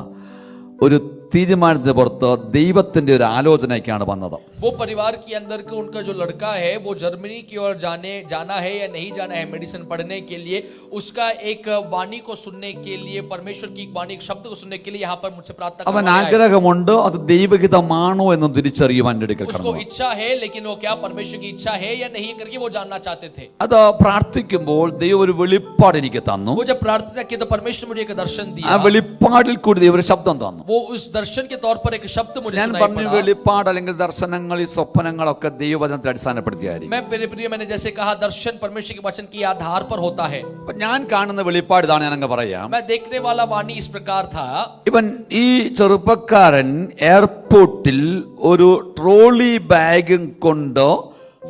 ഒരു തീരുമാനത്തിന് പുറത്ത് ദൈവത്തിന്റെ ഒരു ആലോചനയ്ക്കാണ് വന്നത്. वो परिवार के अंदर का उनका जो लड़का है वो जर्मनी की ओर जाना है या नहीं जाना है मेडिसिन पढ़ने के लिए, उसका एक वाणी को सुनने के लिए, परमेश्वर की वाणी शब्द को सुनने के लिए यहाँ पर मुझसे प्रार्थना അവൻ करने आए। ആഗ്രഹമുണ്ട്, അത് ദൈവഹിതമാണോ എന്ന് തിരിച്ചറിയുവാൻ എൻ്റെ അടുക്കൽ उसको കടന്നു. इच्छा है, लेकिन वो क्या परमेश्वर की इच्छा है या नहीं करके वो जानना चाहते थे। അത് പ്രാർത്ഥിക്കുമ്പോൾ ദൈവം ഒരു വെളിപ്പാട് എനിക്ക് തന്നു. वो जब प्रार्थना की तो परमेश्वर ने मुझे एक दर्शन ആ दिया। വെളിപ്പാടിൽ കൂടി ദൈവം ഒരു ശബ്ദം തന്നു. वो उस दर्शन के तौर पर एक शब्द मुझे ഞാൻ सुनाई പറഞ്ഞു, पड़ा। വെളിപ്പാട് അല്ലെങ്കിൽ ദർശനങ്ങൾ, ഈ സ്വപ്നങ്ങളൊക്കെ ദൈവവചനത്തെ അടിസ്ഥാനപ്പെടുത്തിയായിരിക്കും. मैं मेरे प्रिय, मैंने जैसे कहा दर्शन परमेश्वर के वचन के आधार पर होता है। അപ്പൊ ഞാൻ കാണുന്ന വെളിപ്പാട് ഇതാണ്, ഞാൻ അങ്ങ് പറയാം. मैं देखने वाला वाणी इस प्रकार था। ഇവൻ ഈ ചെറുപ്പക്കാരൻ എയർപോർട്ടിൽ ഒരു ട്രോളി ബാഗും കൊണ്ട്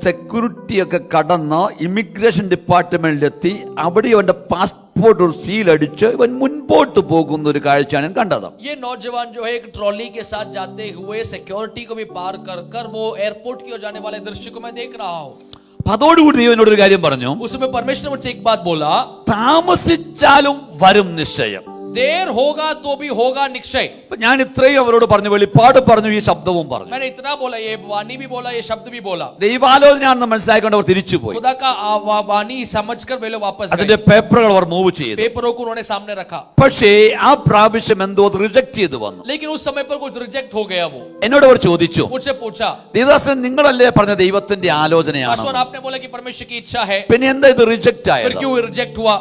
സെക്യൂരിറ്റിയൊക്കെ കടന്ന് ഇമിഗ്രേഷൻ ഡിപ്പാർട്ട്മെന്റിലെത്തി അവിടെ അവന്റെ പാസ്പോർട്ട് ഒരു സീൽ അടിച്ച് ഇവൻ മുൻപോട്ട് പോകുന്ന ഒരു കാഴ്ചയാണ് ഞാൻ കണ്ടത്. ये नौजवान जो है एक ट्रॉली के साथ जाते हुए सिक्योरिटी को भी पार कर वो एयरपोर्ट की ओर जाने वाले दृश्य को मैं देख रहा हूँ। അപ്പൊ അതോടുകൂടി ദൈവം എന്നോട് ഒരു കാര്യം പറഞ്ഞു, उसमें परमेश्वर ने मुझसे एक बात बोला, താമസിച്ചാലും വരും നിശ്ചയം. देर होगा तो भी होगा निश्चय। അപ്പൊ ഞാൻ ഇത്രയും അവരോട് പറഞ്ഞു, വെളിപ്പാട് പറഞ്ഞു, ഈ ശബ്ദവും പറഞ്ഞു. मैंने इतना बोला, ये वाणी भी बोला, ये शब्द भी बोला। ദൈവാലോചനയാണെന്ന് മനസ്സിലാക്കിക്കൊണ്ട് അവർ തിരിച്ചുപോയി. खुदा का वाणी समझकर वे लोग वापस അതിന്റെ गए। പേപ്പറുകൾ അവർ മൂവ് ചെയ്തു. पेपरों को उन्होंने सामने रखा, പക്ഷേ ആ പ്രാവശ്യം എന്തോ റിജക്ട് ചെയ്തു വന്നു. लेकिन उस समय पर कुछ रिजेक्ट हो गया। वो എന്നോട് അവർ ചോദിച്ചു, मुझसे पूछा, ദേവദാസൻ നിങ്ങളല്ലേ പറഞ്ഞ ദൈവത്തിന്റെ ആലോചനയാണ്, पासवान आपने बोला कि परमेश्वर की इच्छा है, പിന്നെ എന്താ ഇത് റിജക്ട് फिर ആയത്? क्यों रिजेक्ट हुआ?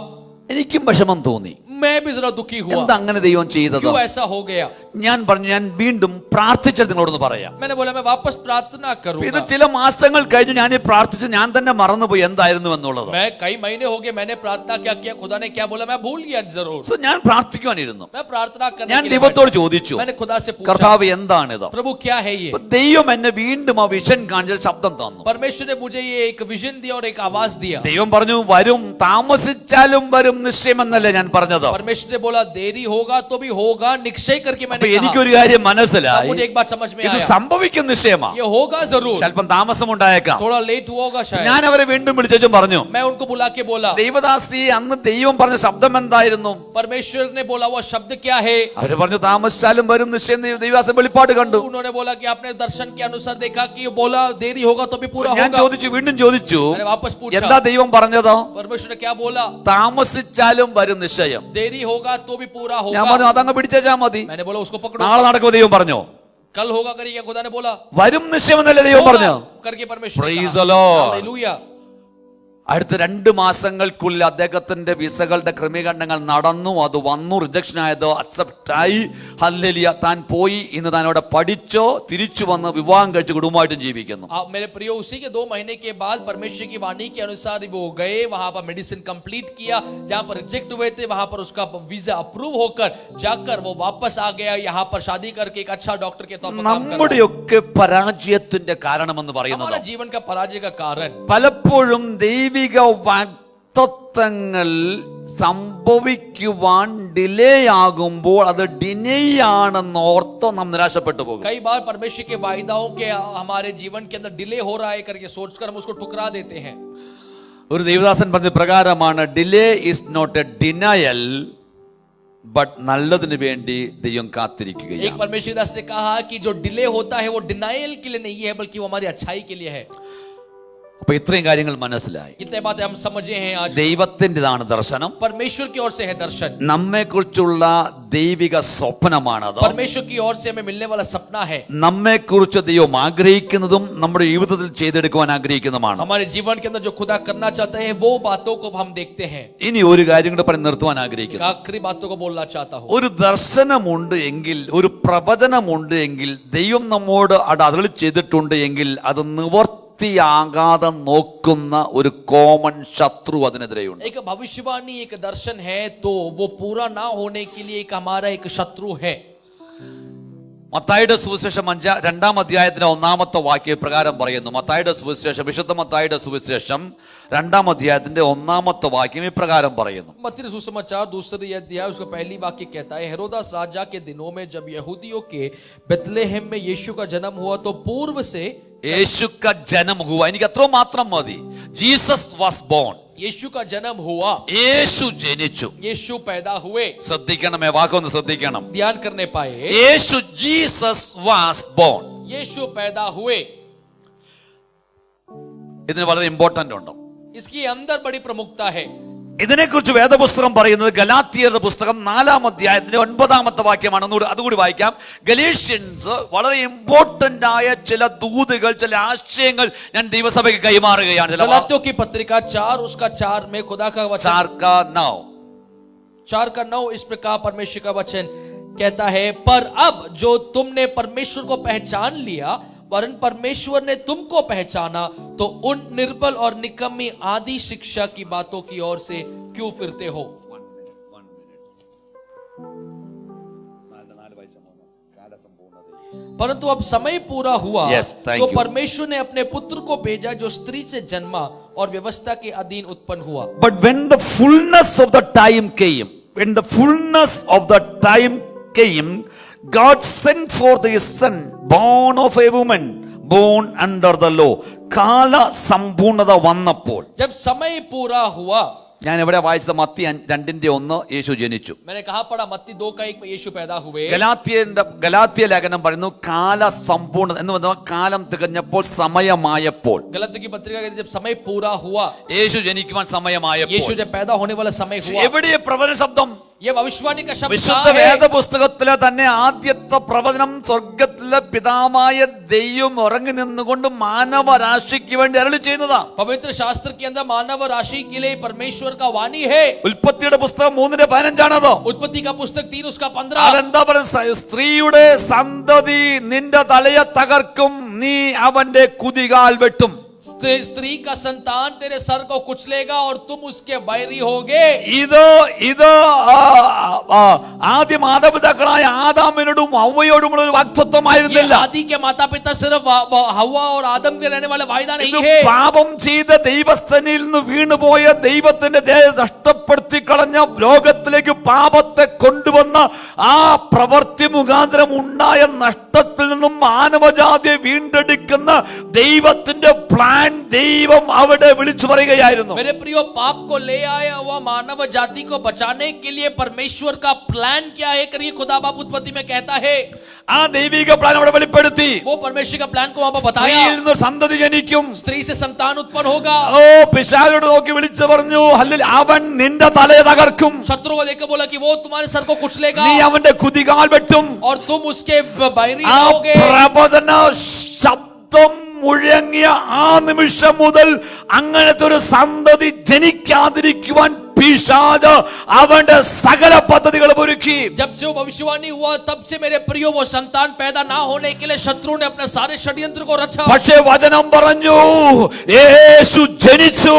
എനിക്കും വിഷമം തോന്നി. मैं भी जरा दुखी हुआ, എന്താ അങ്ങനെ ദൈവം ചെയ്തത്? क्यों ऐसा हो गया? ഞാൻ പറഞ്ഞു, ഞാൻ വീണ്ടും പ്രാർത്ഥിച്ചത് നിങ്ങളോടൊന്ന് പറയാം. मैंने बोला मैं वापस प्रार्थना ഇത് करूंगा. ചില മാസങ്ങൾ കഴിഞ്ഞ് ഞാൻ ഈ പ്രാർത്ഥിച്ച് ഞാൻ തന്നെ മറന്നുപോയി എന്തായിരുന്നു എന്നുള്ളത്. मैं कई महीने हो गए, मैंने प्रार्थना क्या किया, खुदा ने क्या बोला मैं भूल गया जरूर. സോ ഞാൻ പ്രാർത്ഥിക്കുവാനിരുന്നു. मैं प्रार्थना करने ഞാൻ के लिए ദൈവത്തോട് ചോദിച്ചു, मैंने खुदा से पूछा, കർത്താവ് എന്താണിത്? प्रभु क्या है ये? ദൈവം എന്നെ വീണ്ടും ആ വിഷൻ കാണിച്ച ശബ്ദം തന്നു. परमेश्वर ने मुझे ये एक विजन दिया और एक आवाज दिया. ദൈവം പറഞ്ഞു, വരും, താമസിച്ചാലും വരും, നിശ്ചയമെന്നല്ലേ ഞാൻ പറഞ്ഞത്. परमेश्वर ने बोला देरी होगा तो भी होगा, निश्चय करके അപ്പൊ मैंने कहा. എനിക്കൊരു കാര്യം अब മനസ്സിലായി, मुझे एक बात समझ में ഇത് आया, സംഭവിക്കും നിശ്ചയമാ. ये होगा जरूर, ചിലപ്പം താമസമുണ്ടായേക്കാം. थोड़ा लेट होगा शायद. ഞാൻ അവരെ വീണ്ടും വിളിച്ചും പറഞ്ഞു, मैं उनको बुला के बोला, ദൈവദാസി, അന്ന് ദൈവം പറഞ്ഞ ശബ്ദം എന്തായിരുന്നു? परमेश्वर ने बोला वो शब्द क्या है? അവര് പറഞ്ഞു, താമസിച്ചാലും വരും നിശ്ചയം. ദൈവദാസൻ വെളിപ്പാട് കണ്ടു. उन्होंने बोला कि आपने दर्शन के अनुसार देखा कि बोला देरी होगा तो भी पूरा ഞാൻ होगा. ചോദിച്ചു, വീണ്ടും ചോദിച്ചു, मैंने वापस पूछा, എന്താ ദൈവം പറഞ്ഞത്? परमेश्वर ने क्या बोला? താമസിച്ചാലും വരും നിശ്ചയം. देरी होगा तो भी पूरा ഞാൻ होगा. പറഞ്ഞു, അതങ്ങ് പിടിച്ചാ മതി, मैंने बोला उसको पकड़ो, നാളെ നടക്കുമോ? ദൈവം പറഞ്ഞു, कल होगा करिए. खुदा ने बोला വരും നിശ്ചയമെന്നല്ലേ ദൈവം പറഞ്ഞു. होगा करके परमेश्वर ने Praise कहा. the Lord. हालेलुया. അടുത്ത 2 മാസങ്ങൾക്കുള്ളിൽ അദ്ദേഹത്തിന്റെ വിസകളുടെ ക്രമീകരണങ്ങൾ നടന്നു. അത് വന്നു, റിജക്ഷൻ ആയത് അക്സെപ്റ്റ് ആയി. ഹല്ലേലൂയ. താൻ പോയി, ഇന്ന് താൻ അവിടെ പഠിച്ചോ, തിരിച്ചു വന്ന് വിവാഹം കഴിച്ച് കുടുംബമായിട്ടും ജീവിക്കുന്നു. मेरे प्रिय, उसी के 2 महीने के बाद परमेश्वर की वाणी के अनुसार वो गए, वहां पर मेडिसिन कंप्लीट किया. जहां पर रिजेक्ट हुए थे वहां पर उसका वीजा अप्रूव होकर जाकर वो वापस आ गया. यहाँ पर शादी करके एक अच्छा डॉक्टर के तौर पर काम कर रहा है. നമ്മുടെയൊക്കെ പരാജയത്തിന്റെ കാരണമെന്ന് പറയുന്നത്, हमारा जीवन का पराजय का कारण പലപ്പോഴും ദൈവിക വാഗ്ദത്തങ്ങൾ സംഭവിക്കുവാൻ ഡിലേ ആകുമ്പോൾ അത് ഡിലേ ആണെന്ന് ഓർത്ത് നാം നിരാശപ്പെട്ടു പോകും. कई बार परमेश्वर के वायदाओं के हमारे जीवन के अंदर डिले हो रहा है करके सोचकर हम उसको ठुकरा देते हैं. ഒരു ദേവദാസൻ പറഞ്ഞ പ്രകാരമാണ്, delay is not a denial, but നല്ലതിന് വേണ്ടി ദൈവം एक കാത്തിരിക്കുകയാണ്. परमेश्वर दास ने कहा कि जो डिले होता है वो डिनायल के लिए नहीं है, बल्कि वो हमारी अच्छाई के लिए है. അപ്പൊ ഇത്രയും കാര്യങ്ങൾ മനസ്സിലായി. इतने बातें हम समझे हैं आज. ദൈവത്തിൻ്റെതാണ് ദർശനം, परमेश्वर की ओर से है दर्शन, നമ്മെ കുറിച്ചുള്ള ദൈവിക സ്വപ്നമാണത്. परमेश्वर की ओर से हमें मिलने वाला सपना है. നമ്മെ കുറിച്ച് ദൈവം ആഗ്രഹിക്കുന്നതും നമ്മുടെ ജീവിതത്തിൽ ചെയ്തെടുക്കുവാൻ ആഗ്രഹിക്കുന്നതുമാണ്. हमारे जीवन के अंदर जो खुदा करना चाहता है वो बातों को हम देखते हैं. ഇനി ഒരു കാര്യം കൂടെ പറഞ്ഞ് നിർത്തുവാൻ ആഗ്രഹിക്കുന്നു. आखिरी बातों को बोलना चाहता हूँ. ഒരു ദർശനമുണ്ട് എങ്കിൽ, ഒരു പ്രവചനമുണ്ട് എങ്കിൽ, ദൈവം നമ്മോട് അത് അരുളി ചെയ്തിട്ടുണ്ട് എങ്കിൽ, അത് നിവർത്തിയാകാതെ നോക്കുന്ന ഒരു കോമൺ ശത്രു അതിനെതിരെയുണ്ട്. एक भविष्यवाणी, एक दर्शन है तो वो पूरा ना होने के लिए एक हमारा एक शत्रु है. മത്തായിയുടെ സുവിശേഷം 2-ാം അധ്യായത്തിന്റെ 1-ാമത്തെ വാക്യ പ്രകാരം പറയുന്നു. മത്തായിയുടെ സുവിശേഷം, വിശുദ്ധ മത്തായിയുടെ സുവിശേഷം 2-ാം അധ്യായത്തിന്റെ 1-ാമത്തെ വാക്യം ഇപ്രകാരം പറയുന്നു. मत्ती सुसमाचार 2 अध्याय उसका पहली वाक्य कहता है, हेरोदास राजा के दिनों में जब यहूदियों के बेतलेहम में यीशु का जन्म हुआ तो पूर्व से യേശു का जन्म हुआ. എനിക്ക് അത്ര മാത്രം മതി. Jesus was born. यीशु का जन्म हुआ, യേശു ജനിച്ചു. यीशु पैदा हुए. ശ്രദ്ധിക്കണം, വാക്കൊന്ന് ശ്രദ്ധിക്കണം. ध्यान करने पाए, യേശു, ജീസസ് വാസ് ബോൺ. यीशु पैदा हुए. ഇതിന് വളരെ ഇമ്പോർട്ടന്റ് ഉണ്ട്. इसकी अंदर बड़ी प्रमुखता है. ഇതിനെക്കുറിച്ച് വേദപുസ്തകം പറയുന്നത് ഗലാത്യരുടെ പുസ്തകം 4-ാം അധ്യായത്തിന്റെ 9-ാമത്തെ വാക്യമാണ്. അതുകൂടി വായിക്കാം. ഗലേഷ്യൻസ് വളരെ ഇമ്പോർട്ടന്റ് ആയ ചില ദൂതുകൾ, ചില ആശയങ്ങൾ ഞാൻ ദൈവസഭയ്ക്ക് കൈമാറുകയാണ്. गलातियों की पत्रिका 4 उसका 4 में खुदा का वचन 4 का 9 इस प्रकार परमेश्वर का वचन कहता है, पर अब जो तुमने परमेश्वर को पहचान लिया, वरन परमेश्वर ने तुमको पहचाना, तो उन निर्बल और निकम्मी आदि शिक्षा की बातों की ओर से क्यों फिरते हो. परंतु अब समय पूरा हुआ, तो परमेश्वर ने अपने पुत्र को भेजा जो स्त्री से जन्मा और व्यवस्था के अधीन उत्पन्न हुआ. But when the fullness of the time came, when the fullness of the time came, God sent forth his son, born of a woman, born under the law. കാല സമ്പൂർണത വന്നപ്പോൾ, जब समय पूरा हुआ, ഞാൻ എവിടെ വായിച്ചത്? മത്തി 2:1 യേശു ജനിച്ചു. मैंने कहा पढ़ा मत्ती 2:1 में यीशु पैदा हुए. ഗലാത്യ ലേഖനം പറയുന്നു കാല സമ്പൂർണത എന്ന് പറഞ്ഞാൽ കാലം തികഞ്ഞപ്പോൾ, സമയമായപ്പോൾ. गलातियों की पत्रिका कहती है जब समय पूरा हुआ, യേശു ജനിക്കുവാൻ സമയമായപ്പോൾ. यीशु जब पैदा होने वाला समय हुआ. എവിടെ പ്രവചന ശബ്ദം? ये भविष्यवाणी का शब्द വിശുദ്ധ कहाँ है? വേദപുസ്തകത്തിലെ തന്നെ ആദ്യത്തെ പ്രവചനം സ്വർഗത്തിലെ പിതാവായ ദൈവം ഉറങ്ങി നിന്നുകൊണ്ട് മാനവരാശിക്ക് വേണ്ടി അരുളി ചെയ്യുന്നതാ. पवित्र शास्त्र के अंदर मानव राशि के लिए परमेश्वर का वाणी है। ഉൽപ്പത്തിയുടെ പുസ്തകം 3:15 उत्पत्ति का पुस्तक 3 उसका 15। അതെന്താ പറയുന്നത്? സ്ത്രീയുടെ സന്തതി നിന്റെ തലയെ തകർക്കും, നീ അവന്റെ കുതികാൽ വെട്ടും. स्त्री का संतान तेरे सर को कुचलेगा और तुम उसके बैरी होगे। ഇത് ആദ്യ മാതാപിതാക്കളായ ആദാമിനോടും ഹവ്വയോടുമുള്ള ഒരു വാഗ്ദത്തമായിരുന്നില്ല. आदि के माता पिता सिर्फ हव्वा और आदम के रहने वाले वायदा ഇത് नहीं है। പാപം ചെയ്ത ദൈവസ്ഥനിൽ നിന്ന് വീണുപോയ ദൈവത്തിന്റെ ദേഹം നഷ്ടപ്പെടുത്തി കളഞ്ഞ ലോകത്തിലേക്ക് പാപത്തെ കൊണ്ടുവന്ന ആ പ്രവൃത്തി മുഖാന്തരം ഉണ്ടായ നഷ്ടത്തിൽ നിന്നും മാനവജാതിയെ വീണ്ടെടുക്കുന്ന ദൈവത്തിന്റെ പ്ലാൻ ദൈവം അവിടെ വിളിച്ചു പറയുകയായിരുന്നു. मेरे प्रियो, पाप को ले आया हुआ मानव जाति को बचाने के लिए परमेश्वर का प्लान क्या है करिए खुदा बाप उत्पत्ति में कहता है। ആ ദൈവിക പ്ലാൻ അവിടെ വെളിപ്പെടുത്തി. वो परमेश्वर का प्लान को वहां पर बताया। സ്ത്രീയിൽ നിന്ന് സന്തതി ജനിക്കും. स्त्री से संतान उत्पन्न होगा। ഓ പിശാചോട് നോക്കി വിളിച്ചു പറഞ്ഞു, അവൻ നിന്റെ തലയെ തകർക്കും, शत्रु को देखकर बोला कि वो तुम्हारे सर को कुचलेगा നീ അവന്റെ കുതികാൽ വെട്ടും. और तुम उसके बैरी ആ होगे। പ്രവചന ശബ്ദം മുഴങ്ങിയ ആ നിമിഷം മുതൽ അങ്ങനത്തെ ഒരു സന്തതി ജനിക്കാതിരിക്കുവാൻ പിശാച് അവന്റെ സകല പദ്ധതികളും ഒരുക്കി. जब से वो भविष्यवाणी हुआ तब से मेरे प्रियो वो संतान पैदा ना होने के लिए शत्रु ने अपने सारे षड्यंत्र को रचा। പക്ഷേ വചനം പറഞ്ഞു യേശു ജനിച്ചു.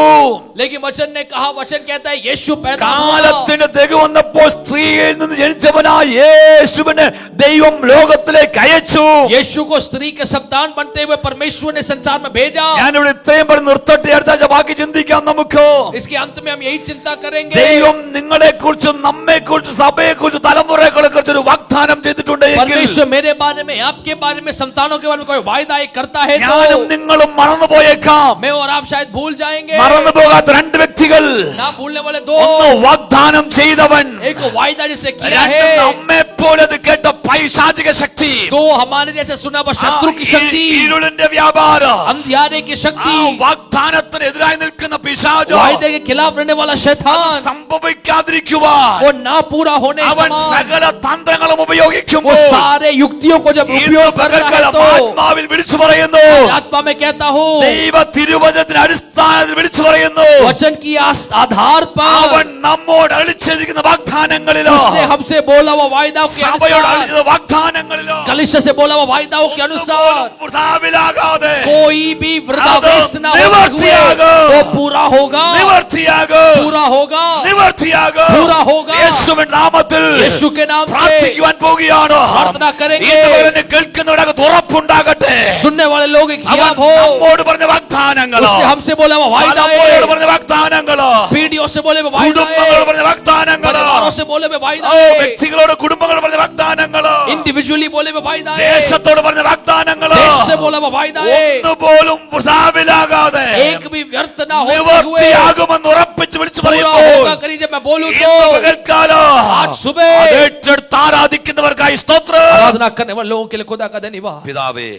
लेकिन वचन ने कहा, वचन कहता है यीशु पैदा हुआ। കാലത്തിന് തെగు വന്നപ്പോൾ സ്ത്രീയിൽ നിന്ന് ജനിച്ചവനായ യേശുവിനെ ദൈവം ലോകത്തിലേക്ക് അയച്ചു. यीशु को स्त्री के संतान बनते हुए परमेश्वर ने संसार में भेजा। ഞാനിവിടെ ഇത്രയും പറഞ്ഞ് നിർത്തട്ടെ, അടുത്ത ആഴ്ച ബാക്കി ചിന്തിക്കാം നമുക്ക്. इसके अंत में हम यही चिंता करेंगे। ദൈവം നിങ്ങളെ കുറിച്ചും നമ്മെ കുറിച്ചും സഭയെ കുറിച്ചും തലമുറകളെ കുറിച്ച് ഒരു വാഗ്ദാനം ചെയ്തിട്ടുണ്ടെങ്കിൽ परमेश्वर मेरे बारे में, आपके बारे में, संतानों के बारे में कोई वायदा करता है ഞാനും तो നിങ്ങളും മറന്നുപോയേക്കാം. मैं और आप शायद भूल जाएंगे। മറന്നുപോകാത്ത രണ്ട് വ്യക്തികൾ, ना भूलने वाले दो, ഒന്ന് വാഗ്ദാനം ചെയ്തവൻ, एक वायदा जिसे किया രണ്ട് है, നമ്മെ പോലെ അത് കേട്ട പൈശാചിക ശക്തി, दो हमारे जैसे सुना हुआ शत्रु की शक्ति, ഇരുളിന്റെ വ്യാപാരം, अंधियारे की ആ शक्ति, വാഗ്ദാനത്തിന് എതിരായി നിൽക്കുന്ന പിശാച് वायदे के खिलाफ रहने वाला शैतान, സംഭവിക്കാതിരിക്കുവാൻ वो ना पूरा होने അവൻ समान സകല തന്ത്രങ്ങളും वो ഉപയോഗിക്കുമ്പോൾ सारे युक्तियों को जब ഇന്ന് उपयोग करता है പകൽക്കാലം तो ആത്മാവിൽ വിളിച്ചു പറയുന്നു, आत्मा में कहता हूँ, ദൈവ തിരുവചനത്തിന്റെ അടിസ്ഥാനത്തിൽ വിളിച്ചു പറയുന്നു, वचन की आधार അവൻ पर നമ്മോട് അളിച്ചിരിക്കുന്ന വാഗ്ദാനങ്ങളിലോ, उसने हमसे बोला हुआ वायदाओं के സഭയോട് अनुसार, അളിച്ചത് വാഗ്ദാനങ്ങളിലോ कलिसिया से बोला हुआ वायदाओं के अनुसार വൃഥാവിലാകാതെ कोई भी वृथा അത് वेस्ट ना होते हुए നിവർത്തിയാകും. वो पूरा होगा, നിവർത്തിയാകും, पूरा होगा, നിവർത്തിയാകും. पूरा होगा। യേശുവിൻ നാമത്തിൽ यीशु के नाम से പ്രാർത്ഥിക്കുവാൻ പോകുകയാണ്. प्रार्थना करेंगे। ഇതുവരെ കേൾക്കുന്നവരുടെ ഉറപ്പുണ്ടാകട്ടെ. सुनने वाले लोग एक അവൻ याद हो, നമ്മോട് പറഞ്ഞ വാഗ്ദാനങ്ങളോ, उसने हमसे बोला हुआ वायदा തലമുറയോട് है, പറഞ്ഞ വാഗ്ദാനങ്ങളോ, पीढ़ियों से बोले हुए वायदा കുടുംബങ്ങളോട് है, പറഞ്ഞ വാഗ്ദാനങ്ങളോ, परिवारों से बोले हुए वायदा ഓ है, വ്യക്തികളോട് കുടുംബങ്ങളോട് പറഞ്ഞ വാഗ്ദാനങ്ങളോ, इंडिविजुअली बोले हुए वायदा है, ദേശത്തോട് പറഞ്ഞ വാഗ്ദാനങ്ങളോ, देश से बोला हुआ वायदा है, ഒന്നുപോലും വൃഥാവിലാകാതെ एक भी व्यर्थ ना होते हुए നിവർത്തിയാകുമെന്ന് ഉറപ്പിച്ച് വിളിച്ചു पूरा പറയുമ്പോൾ होगा। करिए जब मैं बोलूं ഇന്ന് तो പകൽക്കാലം आज सुबह അത് ഏറ്റെടുത്ത് ആരാധിക്കുന്നവർക്കായി സ്തോത്രം. आराधना करने वाले लोगों के लिए खुदा का धन्यवाद। പിതാവേ,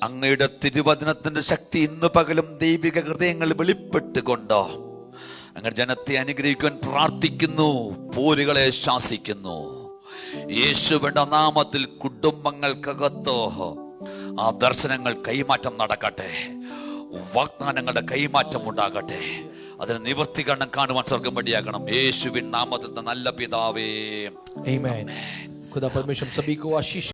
അങ്ങയുടെ തിരുവചനത്തിന്റെ ശക്തി ഇന്ന് പകലും ദൈവിക ഹൃദയങ്ങൾ വെളിപ്പെട്ടുകൊണ്ടോ അങ്ങയുടെ ജനത്തെ അനുഗ്രഹിക്കുവാൻ പ്രാർത്ഥിക്കുന്നു, പോരുകളെ ശാസിക്കുന്നു. യേശുവിന്റെ നാമത്തിൽ കുടുംബങ്ങൾക്കകത്തോ ആ ദർശനങ്ങൾ കൈമാറ്റം നടക്കട്ടെ, വാഗ്ദാനങ്ങളുടെ കൈമാറ്റം ഉണ്ടാകട്ടെ, അതിന് നിവർത്തീകരണം കാണുവാൻ സ്വർഗം വഴിയാകണം. യേശുവിൻ നാമത്തിൽ നല്ല പിതാവേ, आमीन। खुदा परमेश्वर सभी को आशीष